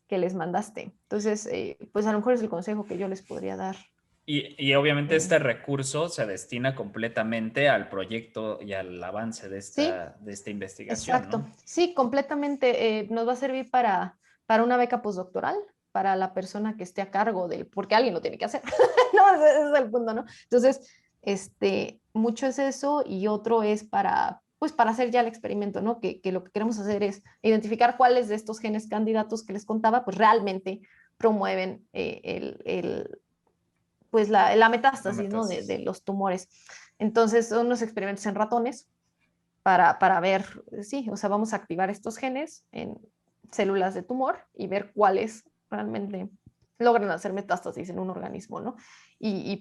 les mandaste. Entonces, pues a lo mejor es el consejo que yo les podría dar. Y obviamente Eh, este recurso se destina completamente al proyecto y al avance sí, de esta investigación, exacto. ¿no? Sí, completamente. Nos va a servir para una beca postdoctoral, para la persona que esté a cargo del, porque alguien lo tiene que hacer. No, ese es el punto, ¿no? Entonces, mucho es eso y otro es para, pues, para hacer ya el experimento, ¿no? Que lo que queremos hacer es identificar cuáles de estos genes candidatos que les contaba, pues realmente promueven pues la La metástasis, ¿no? De metástasis. los tumores. Entonces, son unos experimentos en ratones para ver, sí, o sea, vamos a activar estos genes en células de tumor y ver cuáles realmente logran hacer metástasis en un organismo, ¿no?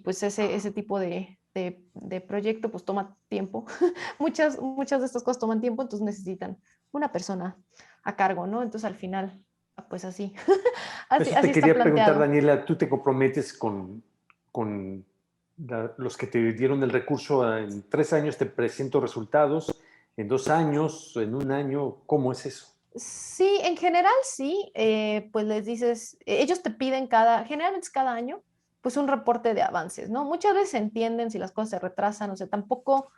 Pues ese tipo de proyecto pues toma tiempo. Muchas de estas cosas toman tiempo, entonces necesitan una persona a cargo, ¿no? Entonces al final, pues así, así, Eso así te está quería preguntar, planteado. Daniela, ¿tú te comprometes con los que te dieron el recurso en 3 años, te presento resultados, en 2 años, en un año? ¿Cómo es eso? Sí, en general sí, pues les dices, ellos te piden generalmente es cada año, pues un reporte de avances, ¿no? Muchas veces entienden si las cosas se retrasan, o sea, tampoco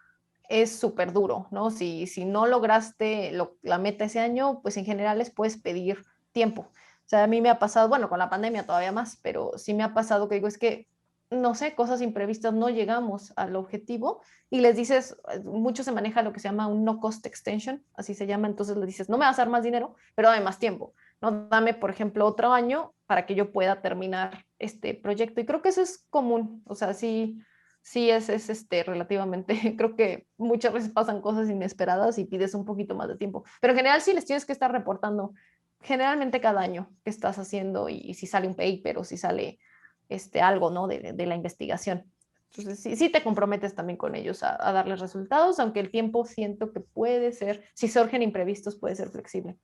es súper duro, ¿no? Si no lograste la meta ese año, pues en general les puedes pedir tiempo. O sea, a mí me ha pasado, bueno, con la pandemia todavía más, pero sí me ha pasado que digo, es que, no sé, cosas imprevistas, no llegamos al objetivo y les dices, mucho se maneja lo que se llama un no cost extension, así se llama, entonces les dices, no me vas a dar más dinero, pero dame más tiempo, ¿no? Dame, por ejemplo, otro año para que yo pueda terminar este proyecto. Y creo que eso es común, o sea, sí es relativamente, creo que muchas veces pasan cosas inesperadas y pides un poquito más de tiempo, pero en general sí les tienes que estar reportando generalmente cada año qué estás haciendo y si sale un paper o si sale algo, ¿no? De la investigación. Entonces, sí te comprometes también con ellos a darles resultados, aunque el tiempo siento que puede ser, si surgen imprevistos, puede ser flexible.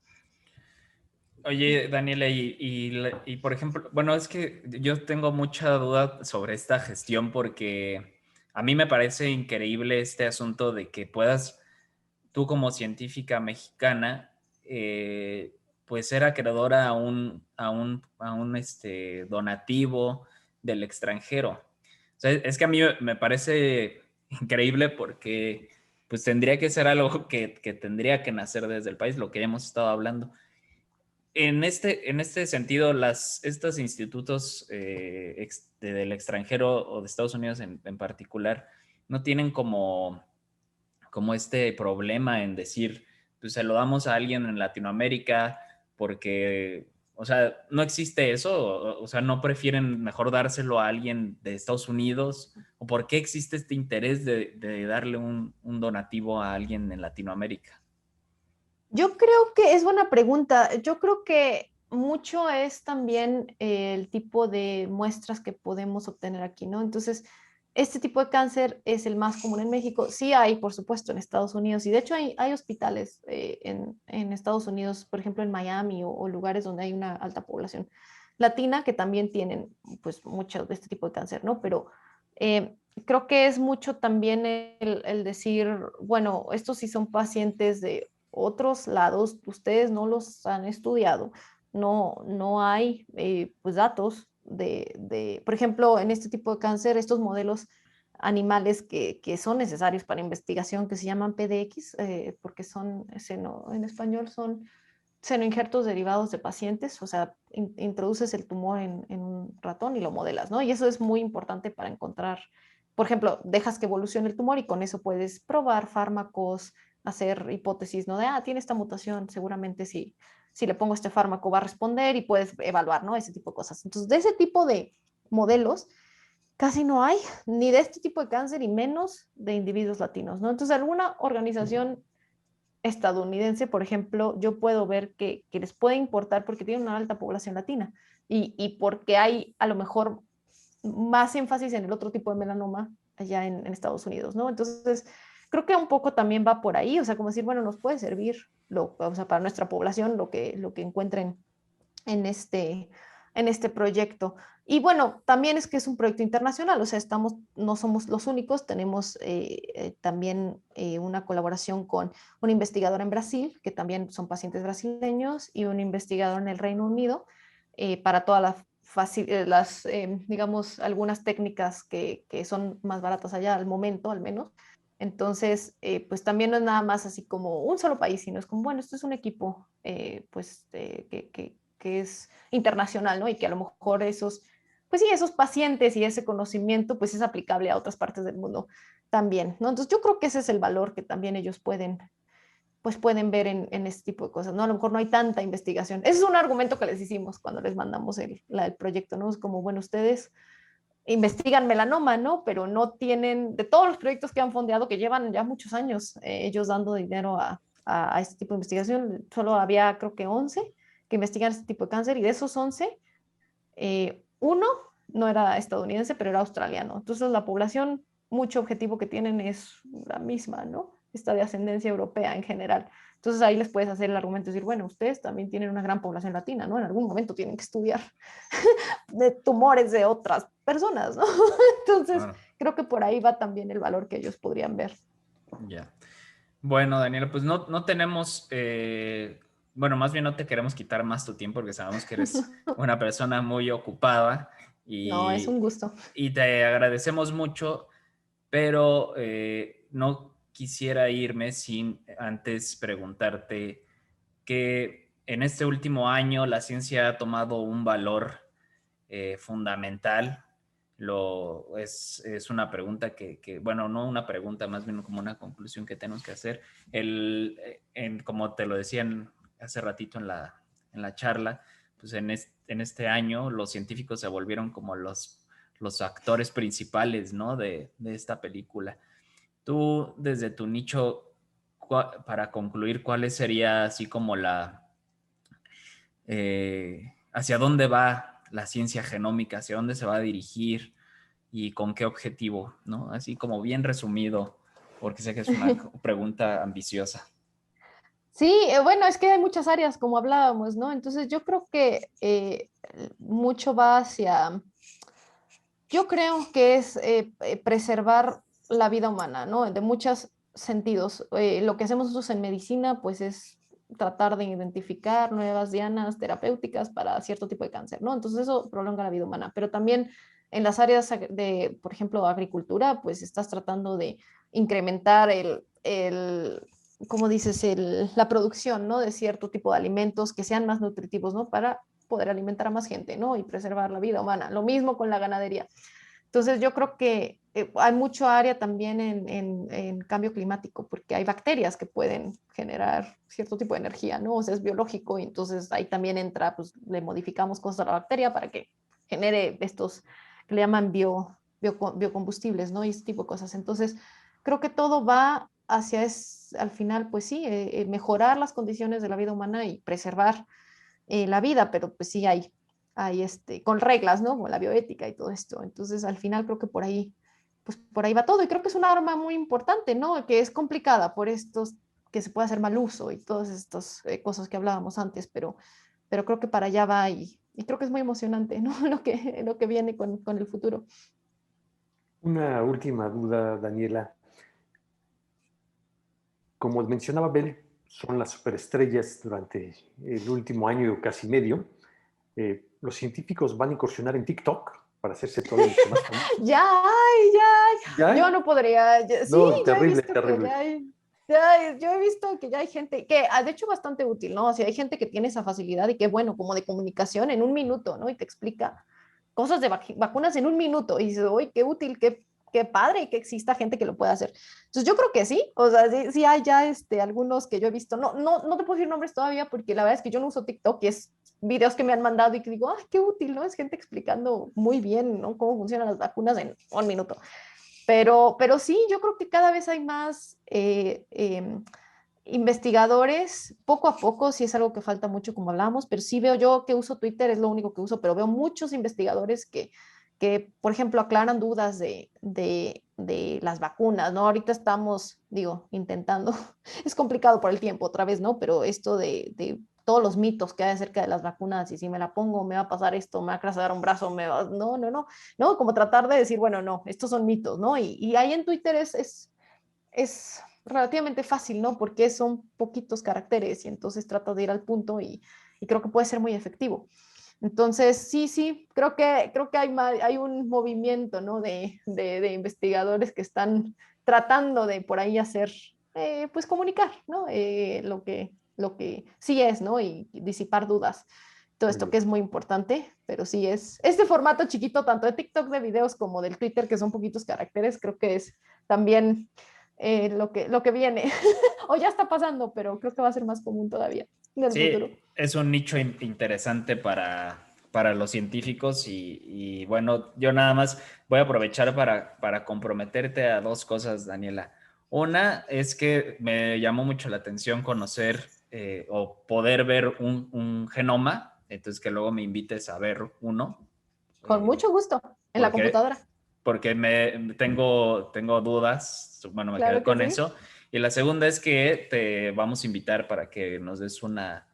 Oye, Daniela, y por ejemplo, bueno, es que yo tengo mucha duda sobre esta gestión porque a mí me parece increíble este asunto de que puedas, tú como científica mexicana, pues ser acreedora a un donativo del extranjero. O sea, es que a mí me parece increíble porque pues tendría que ser algo que tendría que nacer desde el país, lo que hemos estado hablando. En este sentido, estos institutos del extranjero o de Estados Unidos en particular no tienen como este problema en decir, pues se lo damos a alguien en Latinoamérica porque, o sea, no existe eso, o sea, no prefieren mejor dárselo a alguien de Estados Unidos, o por qué existe este interés de darle un donativo a alguien en Latinoamérica. Yo creo que es buena pregunta. Yo creo que mucho es también el tipo de muestras que podemos obtener aquí, ¿no? Entonces, este tipo de cáncer es el más común en México. Sí hay, por supuesto, en Estados Unidos. Y de hecho hay hospitales en Estados Unidos, por ejemplo, en Miami o lugares donde hay una alta población latina que también tienen, pues, mucho de este tipo de cáncer, ¿no? Pero creo que es mucho también el decir, bueno, estos sí son pacientes de otros lados, ustedes no los han estudiado, no hay pues datos por ejemplo, en este tipo de cáncer, estos modelos animales que son necesarios para investigación, que se llaman PDX, porque en español son senoinjertos derivados de pacientes, o sea, introduces el tumor en un ratón y lo modelas, ¿no? Y eso es muy importante para encontrar, por ejemplo, dejas que evolucione el tumor y con eso puedes probar fármacos, hacer hipótesis, ¿no? Tiene esta mutación, seguramente si le pongo este fármaco va a responder y puedes evaluar, ¿no? Ese tipo de cosas. Entonces, de ese tipo de modelos casi no hay, ni de este tipo de cáncer y menos de individuos latinos, ¿no? Entonces, alguna organización estadounidense, por ejemplo, yo puedo ver que les puede importar porque tiene una alta población latina y porque hay a lo mejor más énfasis en el otro tipo de melanoma allá en Estados Unidos, ¿no? Entonces, creo que un poco también va por ahí, o sea, como decir, bueno, nos puede servir o sea, para nuestra población lo que encuentren en este proyecto. Y bueno, también es que es un proyecto internacional, o sea, no somos los únicos, tenemos también una colaboración con un investigador en Brasil, que también son pacientes brasileños, y un investigador en el Reino Unido para todas las digamos, algunas técnicas que son más baratas allá al momento, al menos. Entonces, pues también no es nada más así como un solo país, sino es como, bueno, esto es un equipo que es internacional, ¿no? Y que a lo mejor pues sí, esos pacientes y ese conocimiento, pues es aplicable a otras partes del mundo también, ¿no? Entonces yo creo que ese es el valor que también ellos pueden ver en este tipo de cosas, ¿no? A lo mejor no hay tanta investigación. Ese es un argumento que les hicimos cuando les mandamos el proyecto, ¿no? Es como, bueno, ustedes investigan melanoma, ¿no? Pero no tienen, de todos los proyectos que han fondeado, que llevan ya muchos años ellos dando dinero a este tipo de investigación, solo había creo que 11 que investigan este tipo de cáncer y de esos 11, uno no era estadounidense, pero era australiano. Entonces la población, mucho objetivo que tienen es la misma, ¿no? Esta de ascendencia europea en general. Entonces ahí les puedes hacer el argumento y decir, bueno, ustedes también tienen una gran población latina, ¿no? En algún momento tienen que estudiar de tumores de otras personas, ¿no? Entonces creo que por ahí va también el valor que ellos podrían ver. Ya. Bueno, Daniela, pues no tenemos, bueno, más bien no te queremos quitar más tu tiempo porque sabemos que eres una persona muy ocupada No, es un gusto. Y te agradecemos mucho, pero no quisiera irme sin antes preguntarte que en este último año la ciencia ha tomado un valor fundamental. Es una pregunta bueno, no una pregunta, más bien como una conclusión que tenemos que hacer. Como te lo decían hace ratito en la charla, pues en este año los científicos se volvieron como los actores principales, ¿no? de esta película. Tú, desde tu nicho, para concluir, ¿cuál sería así como hacia dónde va la ciencia genómica, hacia dónde se va a dirigir y con qué objetivo, ¿no? Así como bien resumido, porque sé que es una pregunta ambiciosa. Sí, bueno, es que hay muchas áreas, como hablábamos, ¿no? Entonces yo creo que mucho va yo creo que es preservar la vida humana, ¿no? De muchos sentidos. Lo que hacemos nosotros en medicina, pues es tratar de identificar nuevas dianas terapéuticas para cierto tipo de cáncer, ¿no? Entonces eso prolonga la vida humana, pero también en las áreas de, por ejemplo, agricultura, pues estás tratando de incrementar ¿cómo dices? La producción, ¿no? De cierto tipo de alimentos que sean más nutritivos, ¿no? Para poder alimentar a más gente, ¿no? Y preservar la vida humana. Lo mismo con la ganadería. Entonces yo creo que hay mucho área también en cambio climático, porque hay bacterias que pueden generar cierto tipo de energía, ¿no? O sea, es biológico y entonces ahí también entra, pues le modificamos cosas a la bacteria para que genere estos que le llaman biocombustibles, ¿no? Y este tipo de cosas. Entonces, creo que todo va hacia, al final, pues sí, mejorar las condiciones de la vida humana y preservar la vida, pero pues sí hay con reglas, ¿no? Como la bioética y todo esto. Entonces, al final creo que pues por ahí va todo. Y creo que es un arma muy importante, ¿no? Que es complicada por estos, que se puede hacer mal uso y todas estas cosas que hablábamos antes, pero creo que para allá va y creo que es muy emocionante, ¿no? Lo que viene con el futuro. Una última duda, Daniela. Como mencionaba Bel, son las superestrellas durante el último año o casi medio. Los científicos van a incursionar en TikTok para hacerse todo mucho más famosos. Ya, ¿Ya? Yo no podría. Sí, No, yo he terrible, visto que terrible. yo he visto que ya hay gente que, de hecho, bastante útil, ¿no? O sea, hay gente que tiene esa facilidad y que, bueno, como de comunicación en un minuto, ¿no? Y te explica cosas de vacunas en un minuto. Y dices, uy, qué útil, qué padre que exista gente que lo pueda hacer. Entonces, yo creo que sí. O sea, sí hay ya algunos que yo he visto. No te puedo decir nombres todavía porque la verdad es que yo no uso TikTok y es videos que me han mandado y que digo, ay, qué útil, ¿no? Es gente explicando muy bien, ¿no? Cómo funcionan las vacunas en un minuto. Pero sí, yo creo que cada vez hay más investigadores, poco a poco, sí es algo que falta mucho, como hablamos, pero sí veo yo que uso Twitter, es lo único que uso, pero veo muchos investigadores por ejemplo, aclaran dudas de las vacunas, ¿no? Ahorita estamos, digo, intentando, es complicado por el tiempo otra vez, ¿no? Pero esto de todos los mitos que hay acerca de las vacunas y si me la pongo me va a pasar esto, me va a cruzar un brazo, no, como tratar de decir, bueno, no, estos son mitos, ¿no? Y ahí en Twitter es relativamente fácil, ¿no? Porque son poquitos caracteres y entonces trato de ir al punto y creo que puede ser muy efectivo. Entonces, sí, creo que hay un movimiento, ¿no? De investigadores que están tratando de por ahí hacer, pues comunicar, ¿no? Lo que sí es, ¿no? Y disipar dudas. Todo esto que es muy importante, pero sí es este formato chiquito, tanto de TikTok, de videos, como del Twitter, que son poquitos caracteres, creo que es también lo que viene. O ya está pasando, pero creo que va a ser más común todavía en el futuro. Sí, es un nicho interesante para los científicos y bueno, yo nada más voy a aprovechar para comprometerte a dos cosas, Daniela. Una es que me llamó mucho la atención conocer o poder ver un genoma, entonces que luego me invites a ver uno. Con mucho gusto, en la computadora. Porque tengo dudas, bueno, me Claro quedé que con sí. eso. Y la segunda es que te vamos a invitar para que nos des una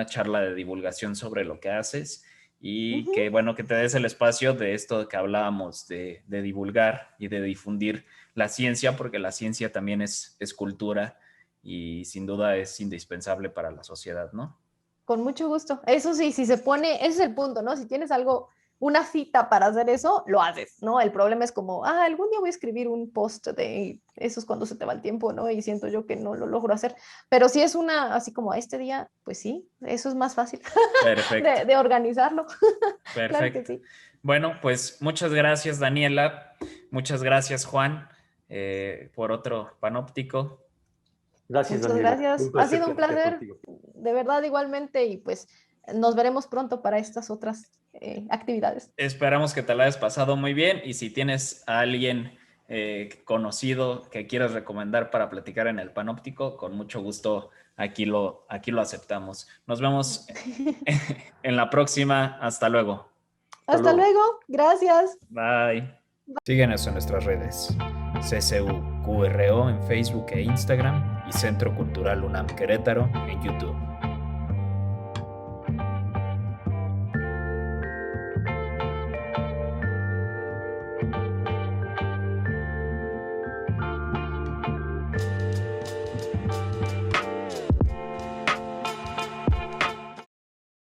charla de divulgación sobre lo que haces y que, bueno, que te des el espacio de esto que hablábamos, de divulgar y de difundir la ciencia, porque la ciencia también es cultura y sin duda es indispensable para la sociedad, ¿no? Con mucho gusto. Eso sí, si se pone, ese es el punto, ¿no? Si tienes algo, una cita para hacer eso, lo haces, ¿no? El problema es como, algún día voy a escribir un post de eso es cuando se te va el tiempo, ¿no? Y siento yo que no lo logro hacer. Pero si es una, así como este día, pues sí, eso es más fácil Perfecto. de organizarlo. Claro que Perfecto. sí. Bueno, pues muchas gracias, Daniela. Muchas gracias, Juan, por otro panóptico. Gracias, Muchas Daniela. gracias. Un Ha placer sido un platicar placer, contigo. de verdad, igualmente, y pues nos veremos pronto para estas otras actividades. Esperamos que te la hayas pasado muy bien y si tienes a alguien conocido que quieras recomendar para platicar en el panóptico, con mucho gusto aquí lo aceptamos. Nos vemos en la próxima. Hasta luego. Hasta luego. Gracias. Bye. Síguenos en nuestras redes. CCUQRO en Facebook e Instagram y Centro Cultural UNAM Querétaro en YouTube.